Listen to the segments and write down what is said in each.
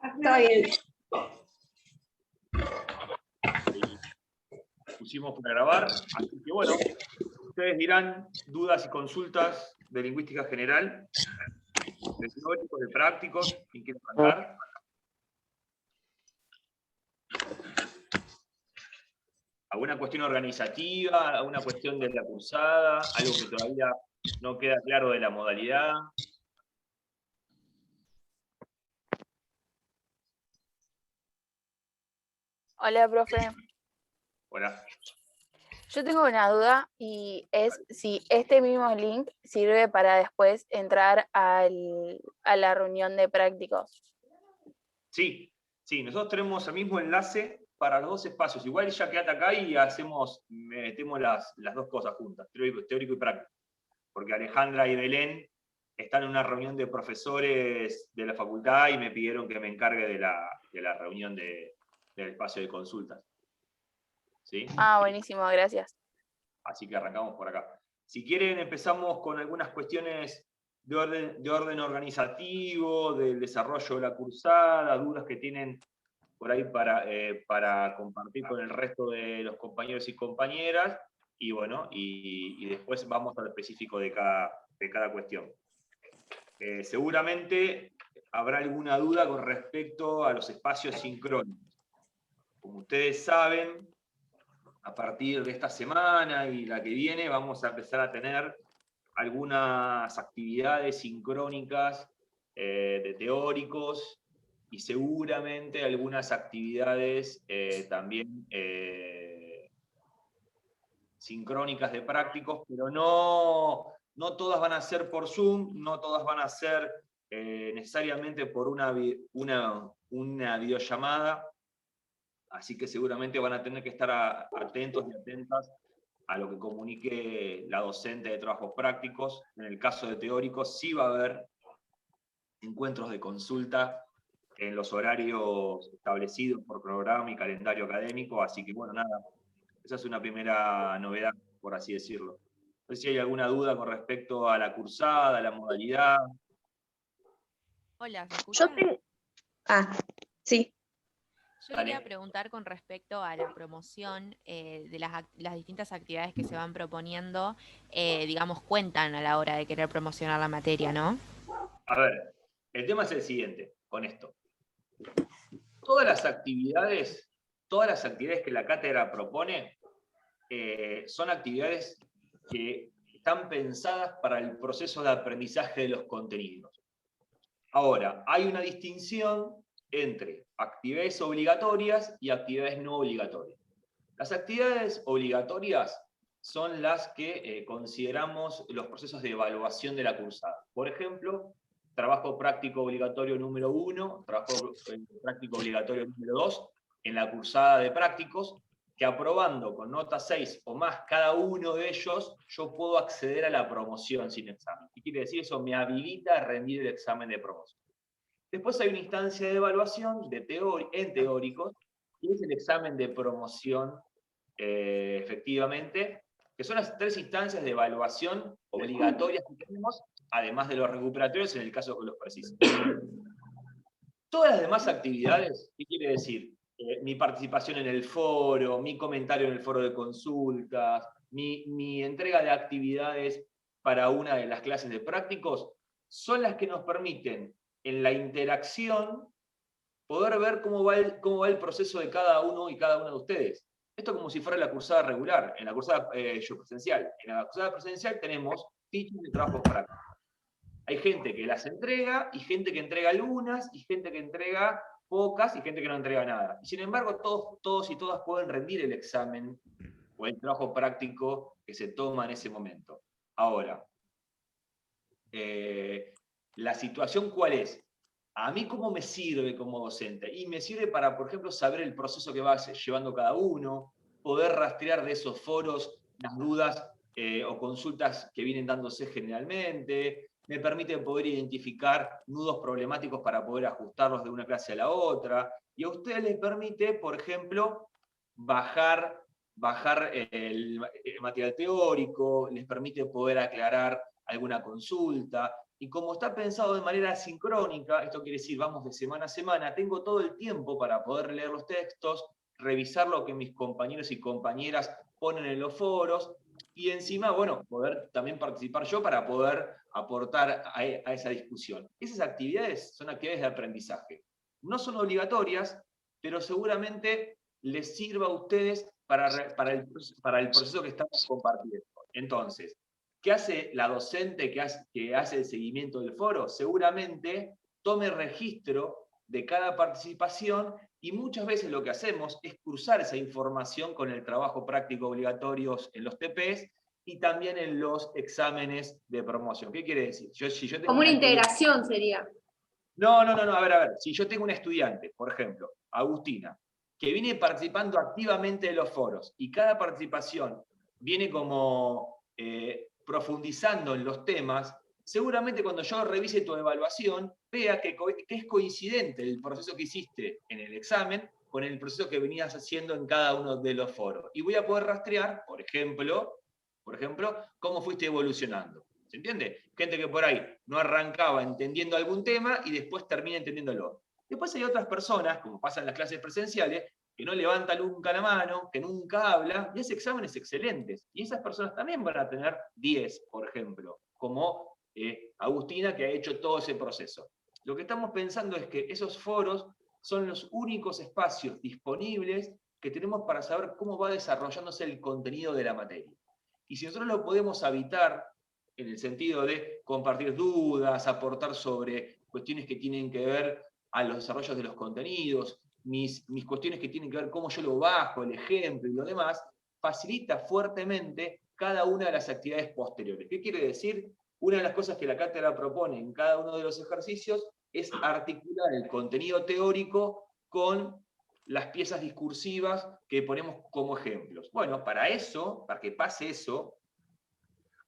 Está bien. Ahí pusimos para grabar, así que bueno, ustedes dirán dudas y consultas de lingüística general, de teóricos, de prácticos, ¿quién quiere arrancar? ¿Alguna cuestión organizativa, alguna cuestión de la cursada, algo que todavía no queda claro de la modalidad? Hola, profe. Hola. Yo tengo una duda y es si este mismo link sirve para después entrar a la reunión de prácticos. Sí, nosotros tenemos el mismo enlace para los dos espacios. Igual ya quédate acá y metemos las dos cosas juntas, teórico y práctico. Porque Alejandra y Belén están en una reunión de profesores de la facultad y me pidieron que me encargue de la reunión del espacio de consultas. ¿Sí? Ah, buenísimo, gracias. Así que arrancamos por acá. Si quieren, empezamos con algunas cuestiones de orden organizativo, del desarrollo de la cursada, dudas que tienen por ahí para compartir con el resto de los compañeros y compañeras, y bueno, y después vamos al específico de cada cuestión. Seguramente habrá alguna duda con respecto a los espacios sincrónicos. Como ustedes saben, a partir de esta semana y la que viene vamos a empezar a tener algunas actividades sincrónicas de teóricos y seguramente algunas actividades también sincrónicas de prácticos, pero no todas van a ser por Zoom, no todas van a ser necesariamente por una videollamada, así que seguramente van a tener que estar atentos y atentas a lo que comunique la docente de trabajos prácticos. En el caso de teóricos sí va a haber encuentros de consulta en los horarios establecidos por programa y calendario académico, así que bueno, nada, esa es una primera novedad, por así decirlo. No sé si hay alguna duda con respecto a la cursada, a la modalidad. Hola, ¿me escuchan? Sí. Yo quería preguntar con respecto a la promoción de las distintas actividades que se van proponiendo, digamos, cuentan a la hora de querer promocionar la materia, ¿no? A ver, el tema es el siguiente, con esto. Todas las actividades que la cátedra propone son actividades que están pensadas para el proceso de aprendizaje de los contenidos. Ahora, hay una distinción entre actividades obligatorias y actividades no obligatorias. Las actividades obligatorias son las que consideramos los procesos de evaluación de la cursada. Por ejemplo, trabajo práctico obligatorio número 1, trabajo práctico obligatorio número 2, en la cursada de prácticos, que aprobando con nota 6 o más cada uno de ellos, yo puedo acceder a la promoción sin examen. ¿Qué quiere decir? Eso me habilita a rendir el examen de promoción. Después hay una instancia de evaluación en teóricos, y es el examen de promoción, efectivamente, que son las 3 instancias de evaluación obligatorias que tenemos, además de los recuperatorios en el caso que los precisen. Todas las demás actividades, ¿qué quiere decir? Mi participación en el foro, mi comentario en el foro de consultas, mi entrega de actividades para una de las clases de prácticos, son las que nos permiten, en la interacción, poder ver cómo va el proceso de cada uno y cada una de ustedes. Esto como si fuera la cursada regular, en la cursada presencial. En la cursada presencial tenemos fichas de trabajos prácticos. Hay gente que las entrega, y gente que entrega algunas, y gente que entrega pocas, y gente que no entrega nada. Y sin embargo, todos y todas pueden rendir el examen o el trabajo práctico que se toma en ese momento. Ahora, la situación ¿cuál es? ¿A mí cómo me sirve como docente? Y me sirve para, por ejemplo, saber el proceso que va llevando cada uno, poder rastrear de esos foros las dudas o consultas que vienen dándose generalmente, me permite poder identificar nudos problemáticos para poder ajustarlos de una clase a la otra, y a ustedes les permite, por ejemplo, bajar el material teórico, les permite poder aclarar alguna consulta, Y como está pensado de manera sincrónica, esto quiere decir, vamos de semana a semana, tengo todo el tiempo para poder leer los textos, revisar lo que mis compañeros y compañeras ponen en los foros, y encima, bueno, poder también participar yo para poder aportar a esa discusión. Esas actividades son actividades de aprendizaje. No son obligatorias, pero seguramente les sirva a ustedes para el proceso que estamos compartiendo. Entonces, ¿qué hace la docente que hace el seguimiento del foro? Seguramente tome registro de cada participación y muchas veces lo que hacemos es cruzar esa información con el trabajo práctico obligatorio en los TPs y también en los exámenes de promoción. ¿Qué quiere decir? Si yo tengo Como una integración sería. No, a ver. Si yo tengo un estudiante, por ejemplo, Agustina, que viene participando activamente de los foros y cada participación viene como profundizando en los temas, seguramente cuando yo revise tu evaluación, vea que es coincidente el proceso que hiciste en el examen con el proceso que venías haciendo en cada uno de los foros. Y voy a poder rastrear, por ejemplo, cómo fuiste evolucionando. ¿Se entiende? Gente que por ahí no arrancaba entendiendo algún tema y después termina entendiéndolo. Después hay otras personas, como pasa en las clases presenciales, que no levanta nunca la mano, que nunca habla, y hace exámenes excelentes. Y esas personas también van a tener 10, por ejemplo, como Agustina, que ha hecho todo ese proceso. Lo que estamos pensando es que esos foros son los únicos espacios disponibles que tenemos para saber cómo va desarrollándose el contenido de la materia. Y si nosotros lo podemos habitar en el sentido de compartir dudas, aportar sobre cuestiones que tienen que ver a los desarrollos de los contenidos, mis cuestiones que tienen que ver cómo yo lo bajo, el ejemplo y lo demás, facilita fuertemente cada una de las actividades posteriores. ¿Qué quiere decir? Una de las cosas que la cátedra propone en cada uno de los ejercicios es articular el contenido teórico con las piezas discursivas que ponemos como ejemplos. Bueno, para eso, para que pase eso,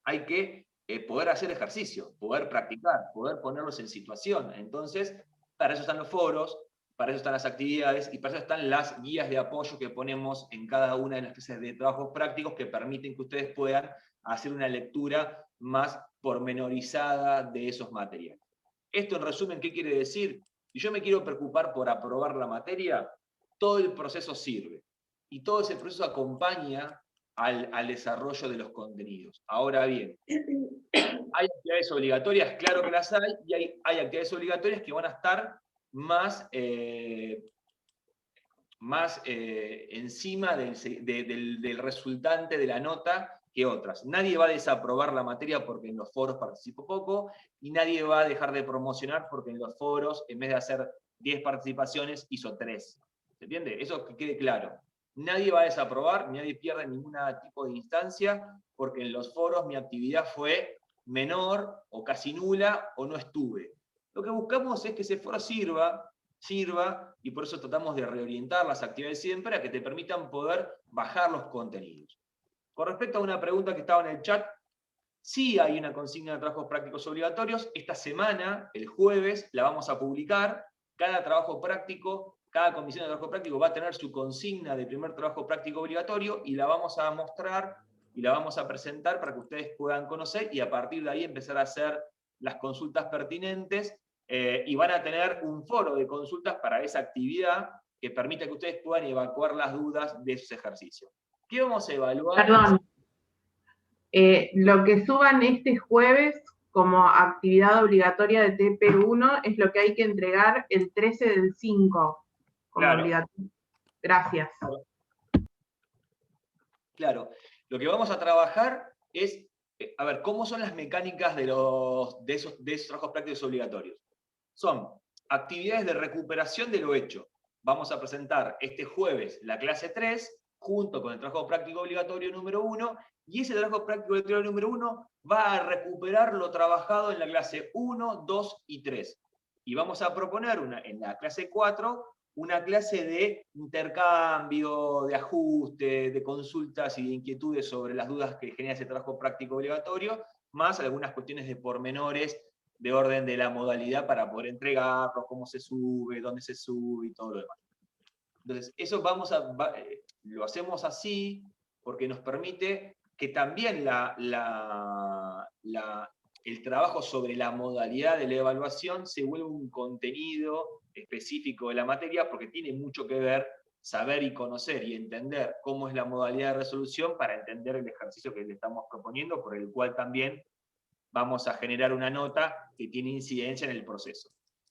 hay que poder hacer ejercicio, poder practicar, poder ponerlos en situación. Entonces, para eso están los foros, para eso están las actividades y para eso están las guías de apoyo que ponemos en cada una de las clases de trabajos prácticos que permiten que ustedes puedan hacer una lectura más pormenorizada de esos materiales. Esto en resumen, ¿qué quiere decir? Si yo me quiero preocupar por aprobar la materia, todo el proceso sirve. Y todo ese proceso acompaña al desarrollo de los contenidos. Ahora bien, ¿hay actividades obligatorias? Claro que las hay, y hay actividades obligatorias que van a estar más encima del resultante de la nota que otras. Nadie va a desaprobar la materia porque en los foros participó poco, y nadie va a dejar de promocionar porque en los foros, en vez de hacer 10 participaciones, hizo 3. ¿Se entiende? Eso que quede claro. Nadie va a desaprobar, nadie pierde ningún tipo de instancia, porque en los foros mi actividad fue menor, o casi nula, o no estuve. Lo que buscamos es que ese foro sirva, y por eso tratamos de reorientar las actividades siempre a que te permitan poder bajar los contenidos. Con respecto a una pregunta que estaba en el chat, sí hay una consigna de trabajos prácticos obligatorios. Esta semana, el jueves, la vamos a publicar. Cada trabajo práctico, cada comisión de trabajo práctico va a tener su consigna de primer trabajo práctico obligatorio y la vamos a mostrar y la vamos a presentar para que ustedes puedan conocer y a partir de ahí empezar a hacer las consultas pertinentes. Y van a tener un foro de consultas para esa actividad que permita que ustedes puedan evacuar las dudas de esos ejercicios. ¿Qué vamos a evaluar? Perdón. Lo que suban este jueves como actividad obligatoria de TP1 es lo que hay que entregar el 13 del 5 como Claro. obligatorio. Gracias. Claro. Lo que vamos a trabajar es, a ver, ¿cómo son las mecánicas de esos trabajos prácticos obligatorios? Son actividades de recuperación de lo hecho. Vamos a presentar este jueves la clase 3, junto con el trabajo práctico obligatorio número 1, y ese trabajo práctico obligatorio número 1 va a recuperar lo trabajado en la clase 1, 2 y 3. Y vamos a proponer en la clase 4 una clase de intercambio, de ajuste, de consultas y de inquietudes sobre las dudas que genera ese trabajo práctico obligatorio, más algunas cuestiones de pormenores de orden de la modalidad para poder entregarlo, cómo se sube, dónde se sube y todo lo demás. Entonces, eso lo hacemos así porque nos permite que también el trabajo sobre la modalidad de la evaluación se vuelve un contenido específico de la materia, porque tiene mucho que ver saber y conocer y entender cómo es la modalidad de resolución para entender el ejercicio que le estamos proponiendo, por el cual también vamos a generar una nota que tiene incidencia en el proceso.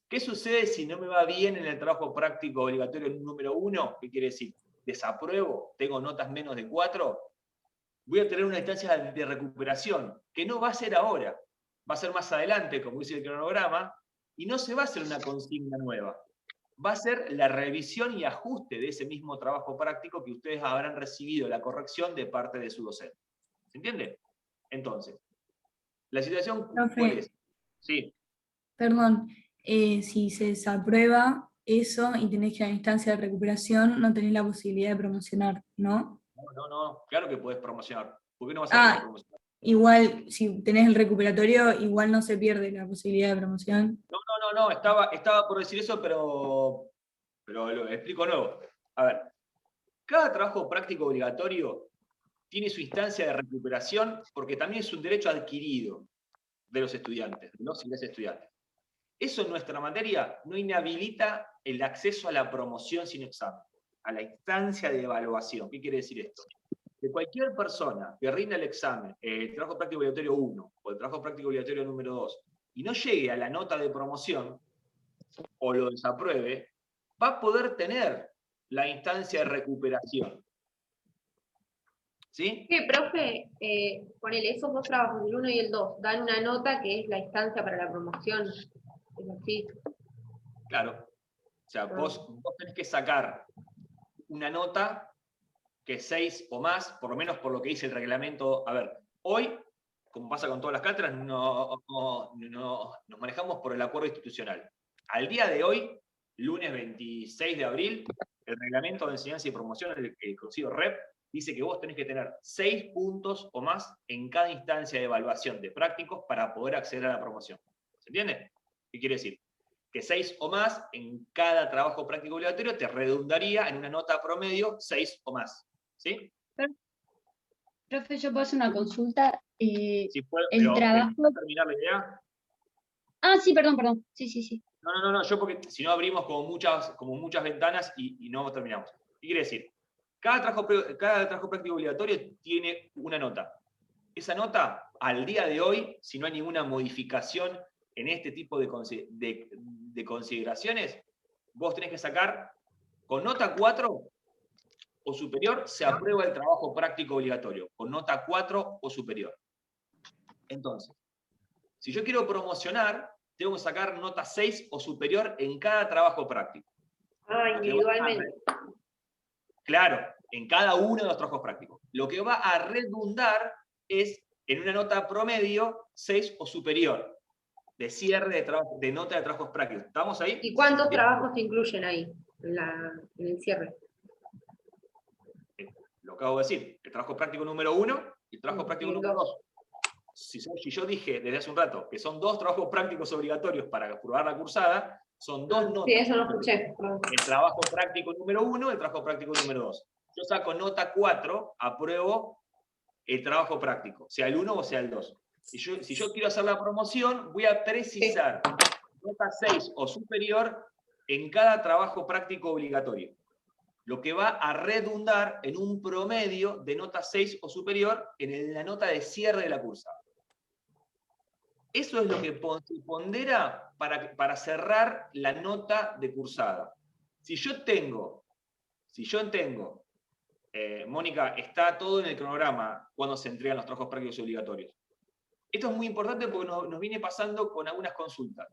¿Qué sucede si no me va bien en el trabajo práctico obligatorio número 1? ¿Qué quiere decir? ¿Desapruebo? ¿Tengo notas menos de 4? Voy a tener una instancia de recuperación, que no va a ser ahora, va a ser más adelante, como dice el cronograma, y no se va a hacer una consigna nueva. Va a ser la revisión y ajuste de ese mismo trabajo práctico que ustedes habrán recibido la corrección de parte de su docente. ¿Se entiende? Entonces, la situación, Profe. ¿cuál es? Sí. Perdón, si se desaprueba eso y tenés que ir a la instancia de recuperación, no tenés la posibilidad de promocionar, ¿no? No, claro que podés promocionar. ¿Por qué no vas a poder promocionar? Igual, si tenés el recuperatorio, igual no se pierde la posibilidad de promoción. No, estaba por decir eso, pero lo explico nuevo. A ver, cada trabajo práctico obligatorio tiene su instancia de recuperación porque también es un derecho adquirido de los estudiantes, de los y las estudiantes. Eso en nuestra materia no inhabilita el acceso a la promoción sin examen, a la instancia de evaluación. ¿Qué quiere decir esto? Que cualquier persona que rinda el examen, el trabajo práctico obligatorio 1 o el trabajo práctico obligatorio número 2, y no llegue a la nota de promoción, o lo desapruebe, va a poder tener la instancia de recuperación. ¿Sí? Sí, profe, ponele esos dos trabajos, el 1 y el 2, dan una nota que es la instancia para la promoción. Es así. Claro. O sea, vos tenés que sacar una nota que 6 o más, por lo menos por lo que dice el reglamento. A ver, hoy, como pasa con todas las cátedras, nos manejamos por el acuerdo institucional. Al día de hoy, lunes 26 de abril, el reglamento de enseñanza y promoción, el conocido REP, dice que vos tenés que tener 6 puntos o más en cada instancia de evaluación de prácticos para poder acceder a la promoción. ¿Se entiende? ¿Qué quiere decir? Que 6 o más en cada trabajo práctico obligatorio te redundaría en una nota promedio 6 o más. ¿Sí? Profe, ¿yo puedo hacer una consulta? Sí, puedo, el pero trabajo... ¿puedo terminar la idea? Ah, sí, perdón. Sí. No, yo porque si no abrimos como muchas ventanas y no terminamos. ¿Qué quiere decir? Cada trabajo práctico obligatorio tiene una nota. Esa nota, al día de hoy, si no hay ninguna modificación en este tipo de consideraciones, vos tenés que sacar con nota 4 o superior, se aprueba el trabajo práctico obligatorio, con nota 4 o superior. Entonces, si yo quiero promocionar, tengo que sacar nota 6 o superior en cada trabajo práctico. Ah, individualmente. Claro, en cada uno de los trabajos prácticos. Lo que va a redundar es en una nota promedio 6 o superior, de cierre de nota de trabajos prácticos. ¿Estamos ahí? ¿Y cuántos Bien. trabajos se incluyen ahí, en el cierre? Lo acabo de decir, el trabajo práctico número 1 y el trabajo práctico número 2. Si yo dije desde hace un rato que son 2 trabajos prácticos obligatorios para aprobar la cursada, son 2 notas. Sí, eso lo escuché. El trabajo práctico número 1 y el trabajo práctico número 2. Yo saco nota 4, apruebo el trabajo práctico, sea el 1 o sea el 2. Si yo quiero hacer la promoción, voy a precisar nota 6 o superior en cada trabajo práctico obligatorio, lo que va a redundar en un promedio de nota 6 o superior en la nota de cierre de la cursada. Eso es lo que pondera para cerrar la nota de cursada. Si yo tengo, Mónica, está todo en el cronograma cuando se entregan los trabajos prácticos obligatorios. Esto es muy importante porque nos viene pasando con algunas consultas.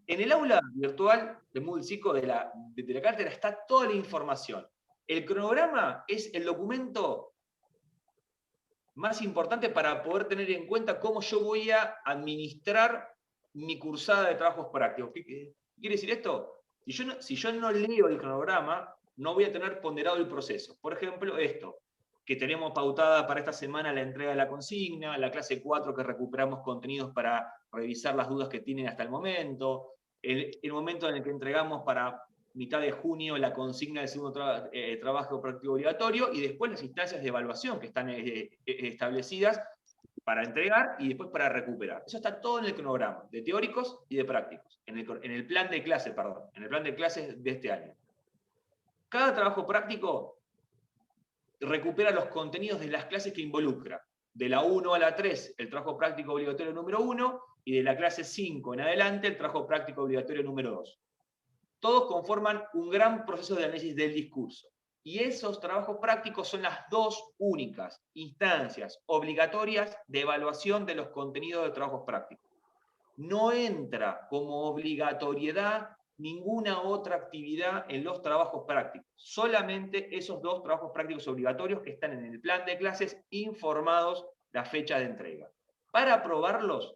En el aula virtual de Moodle Psico de la cátedra está toda la información. El cronograma es el documento más importante para poder tener en cuenta cómo yo voy a administrar mi cursada de trabajos prácticos. ¿Qué quiere decir esto? Si yo no leo el cronograma, no voy a tener ponderado el proceso. Por ejemplo, esto, que tenemos pautada para esta semana la entrega de la consigna, la clase 4 que recuperamos contenidos para revisar las dudas que tienen hasta el momento, el momento en el que entregamos para mitad de junio la consigna del segundo trabajo práctico obligatorio, y después las instancias de evaluación que están establecidas para entregar y después para recuperar. Eso está todo en el cronograma, de teóricos y de prácticos, en el plan de clase, perdón, en el plan de clases de este año. Cada trabajo práctico recupera los contenidos de las clases que involucra. De la 1 a la 3, el trabajo práctico obligatorio número 1, y de la clase 5 en adelante, el trabajo práctico obligatorio número 2. Todos conforman un gran proceso de análisis del discurso. Y esos trabajos prácticos son las dos únicas instancias obligatorias de evaluación de los contenidos de trabajos prácticos. No entra como obligatoriedad ninguna otra actividad en los trabajos prácticos. Solamente esos dos trabajos prácticos obligatorios que están en el plan de clases informados la fecha de entrega. Para aprobarlos,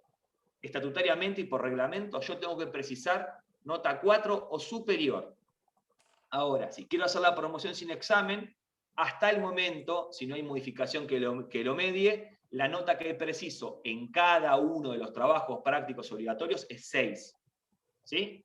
estatutariamente y por reglamento, yo tengo que precisar nota 4 o superior. Ahora, si quiero hacer la promoción sin examen, hasta el momento, si no hay modificación que lo medie, la nota que preciso en cada uno de los trabajos prácticos obligatorios es 6. ¿Sí?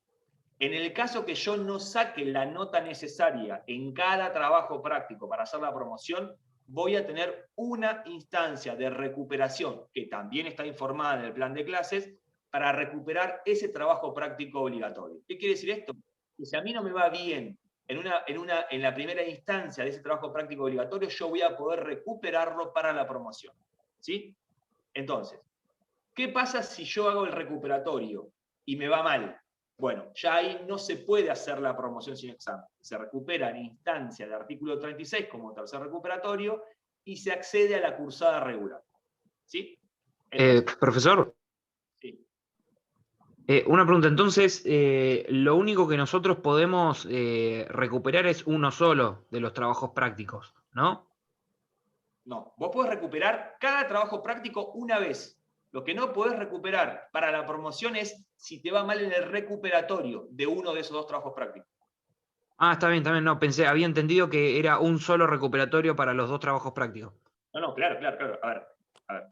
En el caso que yo no saque la nota necesaria en cada trabajo práctico para hacer la promoción, voy a tener una instancia de recuperación, que también está informada en el plan de clases, para recuperar ese trabajo práctico obligatorio. ¿Qué quiere decir esto? Que si a mí no me va bien en la primera instancia de ese trabajo práctico obligatorio, yo voy a poder recuperarlo para la promoción. ¿Sí? Entonces, ¿qué pasa si yo hago el recuperatorio y me va mal? Bueno, ya ahí no se puede hacer la promoción sin examen. Se recupera en instancia del artículo 36 como tercer recuperatorio y se accede a la cursada regular. ¿Sí? Entonces, profesor. Sí. Una pregunta, entonces, lo único que nosotros podemos recuperar es uno solo de los trabajos prácticos, ¿no? No, vos podés recuperar cada trabajo práctico una vez. Lo que no podés recuperar para la promoción es si te va mal en el recuperatorio de uno de esos dos trabajos prácticos. Ah, está bien, no, había entendido que era un solo recuperatorio para los dos trabajos prácticos. No, claro. A ver.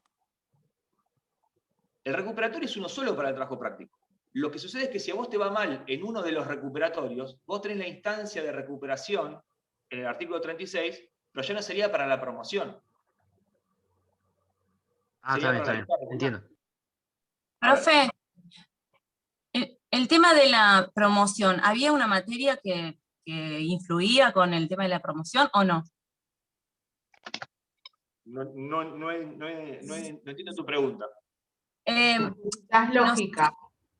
El recuperatorio es uno solo para el trabajo práctico. Lo que sucede es que si a vos te va mal en uno de los recuperatorios, vos tenés la instancia de recuperación en el artículo 36, pero ya no sería para la promoción. Ah, está bien, entiendo. Profe, el tema de la promoción, ¿había una materia que influía con el tema de la promoción o no? No entiendo tu pregunta. Lógica.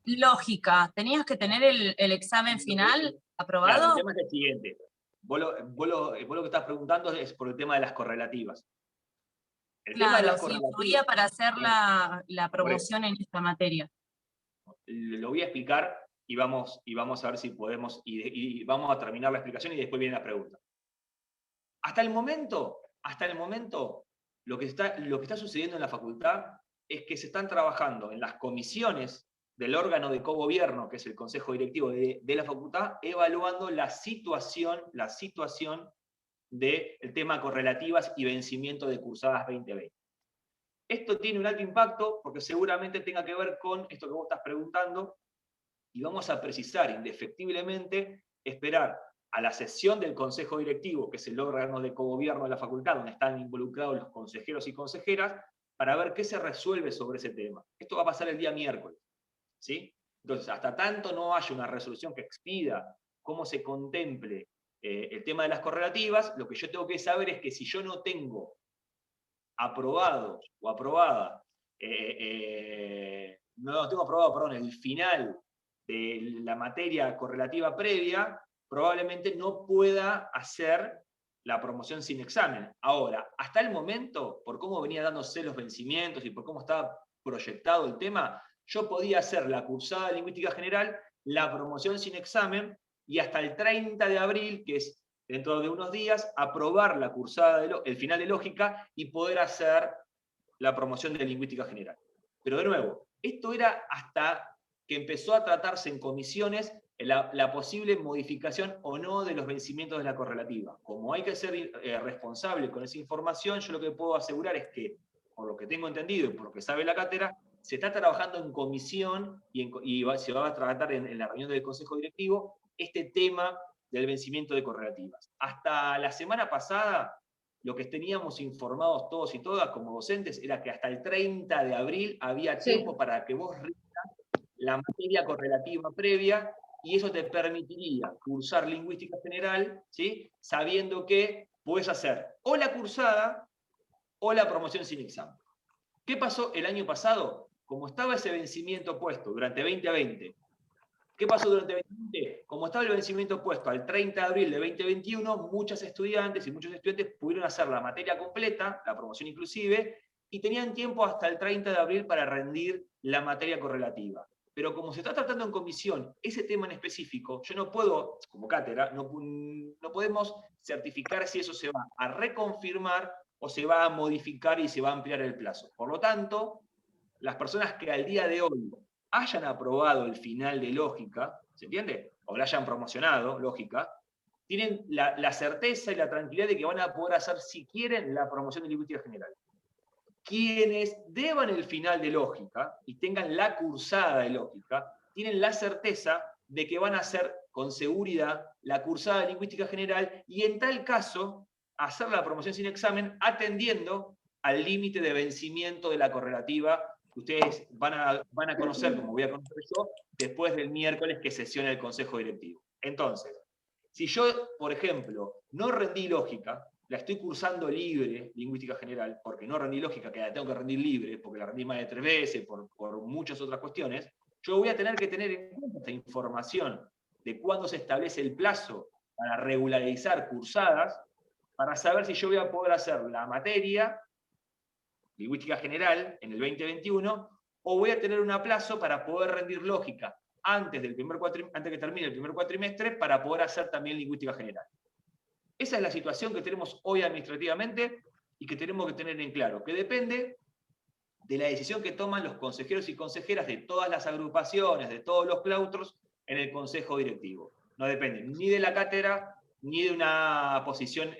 Lógica. ¿Tenías que tener el examen final aprobado? Claro, el tema es el siguiente. Vos lo que estás preguntando es por el tema de las correlativas. Claro, si influía para hacer la promoción en esta materia. Lo voy a explicar y vamos a ver si podemos, y vamos a terminar la explicación y después viene la pregunta. Hasta el momento, lo que está sucediendo en la facultad es que se están trabajando en las comisiones del órgano de cogobierno, que es el consejo directivo de la facultad, evaluando la situación del tema correlativas y vencimiento de cursadas 2020. Esto tiene un alto impacto porque seguramente tenga que ver con esto que vos estás preguntando, y vamos a precisar indefectiblemente esperar a la sesión del consejo directivo, que es el órgano de cogobierno de la facultad, donde están involucrados los consejeros y consejeras, para ver qué se resuelve sobre ese tema. Esto va a pasar el día miércoles. ¿Sí? Entonces, hasta tanto no haya una resolución que expida cómo se contemple el tema de las correlativas, lo que yo tengo que saber es que si yo no tengo aprobado o aprobada, no tengo aprobado, perdón, el final de la materia correlativa previa, probablemente no pueda hacer la promoción sin examen. Ahora, hasta el momento, por cómo venía dándose los vencimientos y por cómo estaba proyectado el tema, yo podía hacer la cursada de lingüística general, la promoción sin examen, y hasta el 30 de abril, que es dentro de unos días, aprobar la cursada, el final de lógica, y poder hacer la promoción de lingüística general. Pero de nuevo, esto era hasta que empezó a tratarse en comisiones la posible modificación o no de los vencimientos de la correlativa. Como hay que ser responsable con esa información, yo lo que puedo asegurar es que, por lo que tengo entendido y por lo que sabe la cátedra, se está trabajando en comisión y se va a tratar en la reunión del consejo directivo este tema del vencimiento de correlativas. Hasta la semana pasada, lo que teníamos informados todos y todas como docentes era que hasta el 30 de abril había tiempo para que vos rindas la materia correlativa previa, y eso te permitiría cursar lingüística general, ¿sí? Sabiendo que podés hacer o la cursada o la promoción sin examen. ¿Qué pasó el año pasado? Como estaba ese vencimiento puesto durante 2020, ¿qué pasó durante 2020? Como estaba el vencimiento puesto al 30 de abril de 2021, muchas estudiantes y muchos estudiantes pudieron hacer la materia completa, la promoción inclusive, y tenían tiempo hasta el 30 de abril para rendir la materia correlativa. Pero como se está tratando en comisión ese tema en específico, yo no puedo, como cátedra, no podemos certificar si eso se va a reconfirmar o se va a modificar y se va a ampliar el plazo. Por lo tanto, las personas que al día de hoy hayan aprobado el final de lógica, ¿se entiende? O la hayan promocionado, lógica, tienen la certeza y la tranquilidad de que van a poder hacer, si quieren, la promoción de lingüística general. Quienes deban el final de lógica y tengan la cursada de lógica, tienen la certeza de que van a hacer con seguridad la cursada de lingüística general y en tal caso hacer la promoción sin examen atendiendo al límite de vencimiento de la correlativa que ustedes van a conocer, como voy a conocer yo, después del miércoles que sesiona el Consejo Directivo. Entonces, si yo, por ejemplo, no rendí lógica, la estoy cursando libre, lingüística general, porque no rendí lógica, que la tengo que rendir libre, porque la rendí más de 3 veces, por muchas otras cuestiones, yo voy a tener que tener en cuenta esta información de cuándo se establece el plazo para regularizar cursadas, para saber si yo voy a poder hacer la materia, lingüística general, en el 2021, o voy a tener un plazo para poder rendir lógica antes que termine el primer cuatrimestre, para poder hacer también lingüística general. Esa es la situación que tenemos hoy administrativamente y que tenemos que tener en claro, que depende de la decisión que toman los consejeros y consejeras de todas las agrupaciones, de todos los claustros, en el consejo directivo. No depende ni de la cátedra, ni de una posición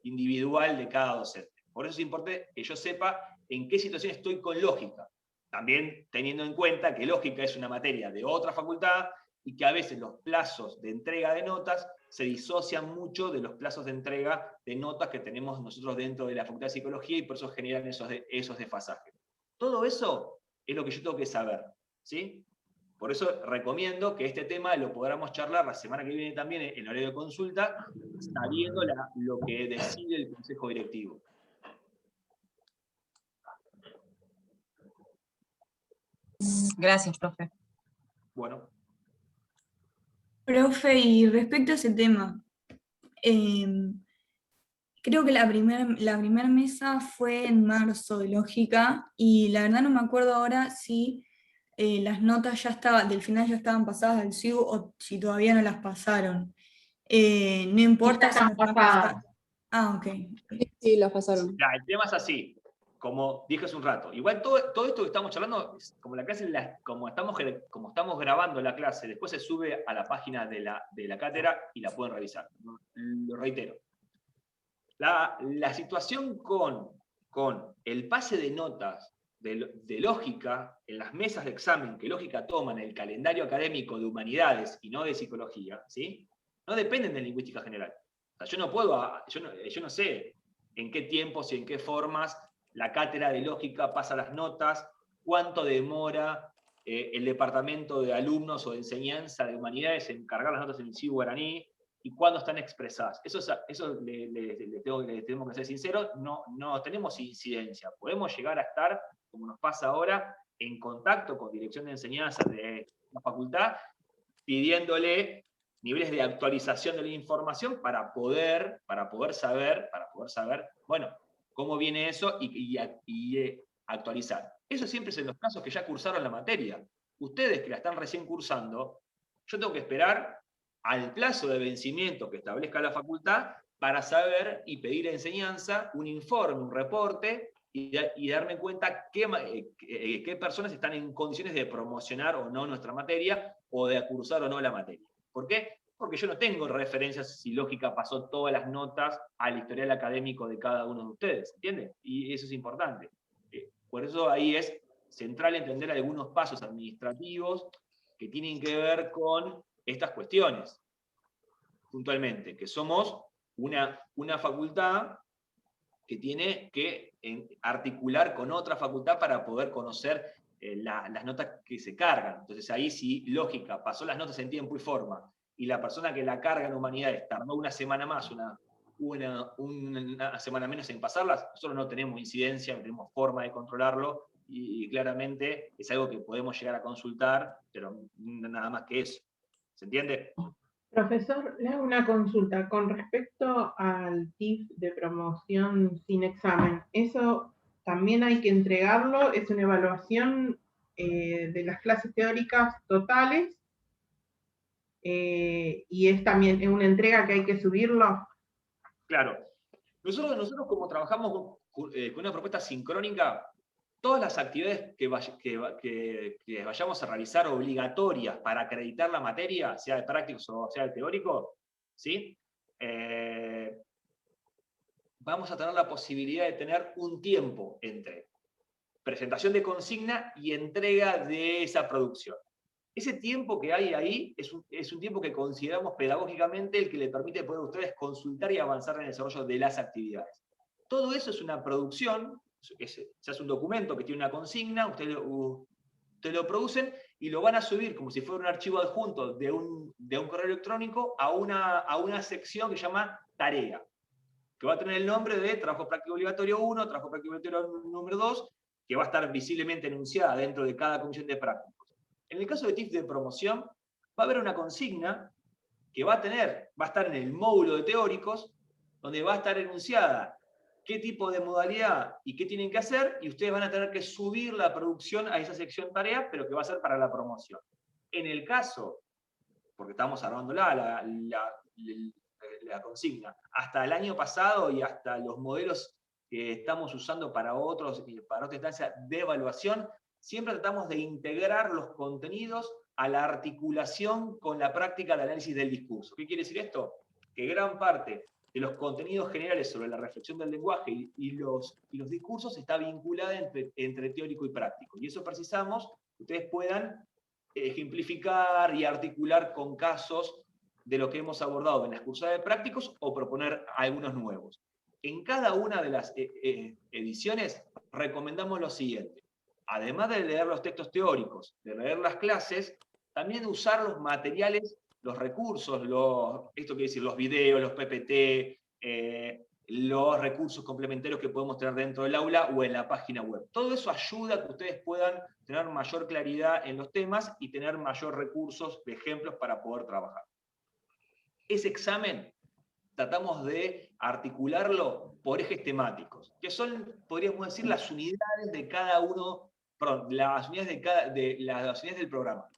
individual de cada docente. Por eso es importante que yo sepa en qué situación estoy con lógica. También teniendo en cuenta que lógica es una materia de otra facultad y que a veces los plazos de entrega de notas se disocian mucho de los plazos de entrega de notas que tenemos nosotros dentro de la Facultad de Psicología y por eso generan esos desfasajes. Todo eso es lo que yo tengo que saber, ¿sí? Por eso recomiendo que este tema lo podamos charlar la semana que viene también en horario de consulta, sabiendo lo que decide el Consejo Directivo. Gracias, profe. Bueno. Profe, y respecto a ese tema, creo que la primera mesa fue en marzo de lógica, y la verdad no me acuerdo ahora si las notas del final ya estaban pasadas al SIU o si todavía no las pasaron. No importa si nos van a pasar. Ah, ok. Sí, las pasaron. Ya, el tema es así, como dije hace un rato. Igual todo esto que estamos charlando, como la clase, como estamos grabando la clase, después se sube a la página de la cátedra y la pueden revisar. Lo reitero. La situación con el pase de notas de lógica en las mesas de examen que lógica toma en el calendario académico de humanidades y no de psicología, ¿sí? No dependen de lingüística general. O sea, yo no sé en qué tiempos y en qué formas la cátedra de lógica pasa las notas, cuánto demora el departamento de alumnos o de enseñanza de humanidades en cargar las notas en el CIU guaraní, y cuándo están expresadas. Eso tenemos que ser sinceros, no tenemos incidencia. Podemos llegar a estar, como nos pasa ahora, en contacto con dirección de enseñanza de la facultad, pidiéndole niveles de actualización de la información para poder saber, bueno, cómo viene eso y actualizar. Eso siempre es en los casos que ya cursaron la materia. Ustedes que la están recién cursando, yo tengo que esperar al plazo de vencimiento que establezca la facultad para saber y pedir a enseñanza un informe, un reporte, y darme cuenta qué personas están en condiciones de promocionar o no nuestra materia, o de cursar o no la materia. ¿Por qué? Porque yo no tengo referencias si lógica pasó todas las notas al historial académico de cada uno de ustedes, ¿entienden? Y eso es importante. Por eso ahí es central entender algunos pasos administrativos que tienen que ver con estas cuestiones, puntualmente, que somos una facultad que tiene que articular con otra facultad para poder conocer las notas que se cargan. Entonces ahí sí, lógica, pasó las notas en tiempo y forma, y la persona que la carga en humanidades tardó una semana más, una semana menos en pasarlas, nosotros no tenemos incidencia, no tenemos forma de controlarlo, y claramente es algo que podemos llegar a consultar, pero nada más que eso. ¿Se entiende? Profesor, le hago una consulta con respecto al TIF de promoción sin examen. ¿Eso también hay que entregarlo? ¿Es una evaluación de las clases teóricas totales? ¿Y es también una entrega que hay que subirlo? Claro. Nosotros como trabajamos con una propuesta sincrónica, todas las actividades que vayamos a realizar obligatorias para acreditar la materia, sea de prácticos o sea de teórico, ¿sí? Vamos a tener la posibilidad de tener un tiempo entre presentación de consigna y entrega de esa producción. Ese tiempo que hay ahí es un tiempo que consideramos pedagógicamente el que le permite poder a ustedes consultar y avanzar en el desarrollo de las actividades. Todo eso es una producción, se hace un documento que tiene una consigna, ustedes lo producen y lo van a subir como si fuera un archivo adjunto de un correo electrónico a una sección que se llama tarea, que va a tener el nombre de trabajo práctico obligatorio 1, trabajo práctico obligatorio número 2, que va a estar visiblemente enunciada dentro de cada comisión de prácticos. En el caso de TIF de promoción, va a haber una consigna que va a estar en el módulo de teóricos, donde va a estar enunciada qué tipo de modalidad y qué tienen que hacer, y ustedes van a tener que subir la producción a esa sección tarea, pero que va a ser para la promoción. En el caso, porque estamos armando la consigna, hasta el año pasado y hasta los modelos que estamos usando para otra instancia de evaluación, siempre tratamos de integrar los contenidos a la articulación con la práctica de análisis del discurso. ¿Qué quiere decir esto? Que gran parte de los contenidos generales sobre la reflexión del lenguaje y los discursos está vinculada entre teórico y práctico. Y eso precisamos que ustedes puedan ejemplificar y articular con casos de lo que hemos abordado en las cursadas de prácticos o proponer algunos nuevos. En cada una de las ediciones recomendamos lo siguiente. Además de leer los textos teóricos, de leer las clases, también usar los materiales, los recursos, esto quiere decir los videos, los PPT, los recursos complementarios que podemos tener dentro del aula o en la página web. Todo eso ayuda a que ustedes puedan tener mayor claridad en los temas y tener mayor recursos de ejemplos para poder trabajar. Ese examen tratamos de articularlo por ejes temáticos, que son, podríamos decir, las unidades de cada uno, perdón, las unidades del programa.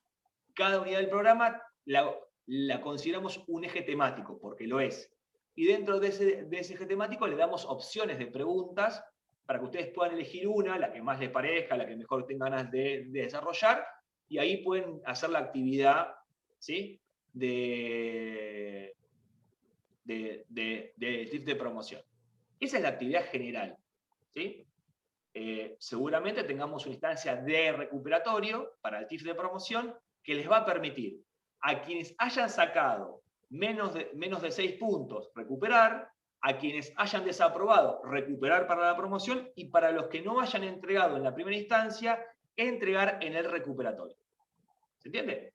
Cada unidad del programa la consideramos un eje temático, porque lo es. Y dentro de ese eje temático le damos opciones de preguntas para que ustedes puedan elegir una, la que más les parezca, la que mejor tengan ganas de desarrollar, y ahí pueden hacer la actividad, ¿sí?, de TIF de promoción. Esa es la actividad general, ¿sí? Seguramente tengamos una instancia de recuperatorio para el TIF de promoción que les va a permitir a quienes hayan sacado menos de 6 puntos recuperar, a quienes hayan desaprobado recuperar para la promoción, y para los que no hayan entregado en la primera instancia, entregar en el recuperatorio. ¿Se entiende?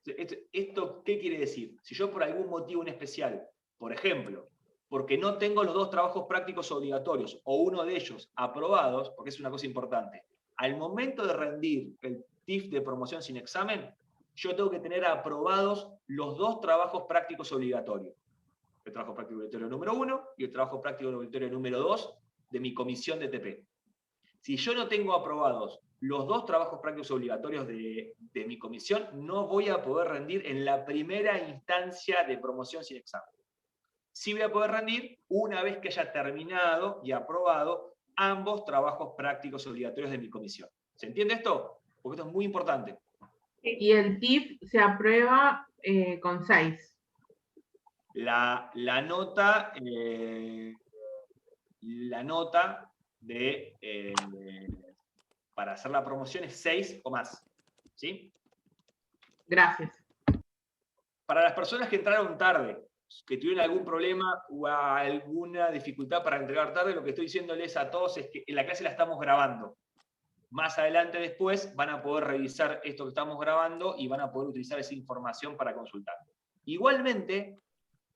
¿Esto qué quiere decir? Si yo por algún motivo en especial, por ejemplo, porque no tengo los 2 trabajos prácticos obligatorios o uno de ellos aprobados, porque es una cosa importante, al momento de rendir el TIF de promoción sin examen, yo tengo que tener aprobados los 2 trabajos prácticos obligatorios. El trabajo práctico obligatorio número 1 y el trabajo práctico obligatorio número 2 de mi comisión de TP. Si yo no tengo aprobados los 2 trabajos prácticos obligatorios de mi comisión, no voy a poder rendir en la primera instancia de promoción sin examen. Sí voy a poder rendir una vez que haya terminado y aprobado ambos trabajos prácticos obligatorios de mi comisión. ¿Se entiende esto? Porque esto es muy importante. Y el TIF se aprueba con 6. La nota para hacer la promoción es 6 o más. ¿Sí? Gracias. Para las personas que entraron tarde, que tuvieron algún problema o alguna dificultad para entregar tarde, lo que estoy diciéndoles a todos es que en la clase la estamos grabando. Más adelante después van a poder revisar esto que estamos grabando y van a poder utilizar esa información para consultar. Igualmente,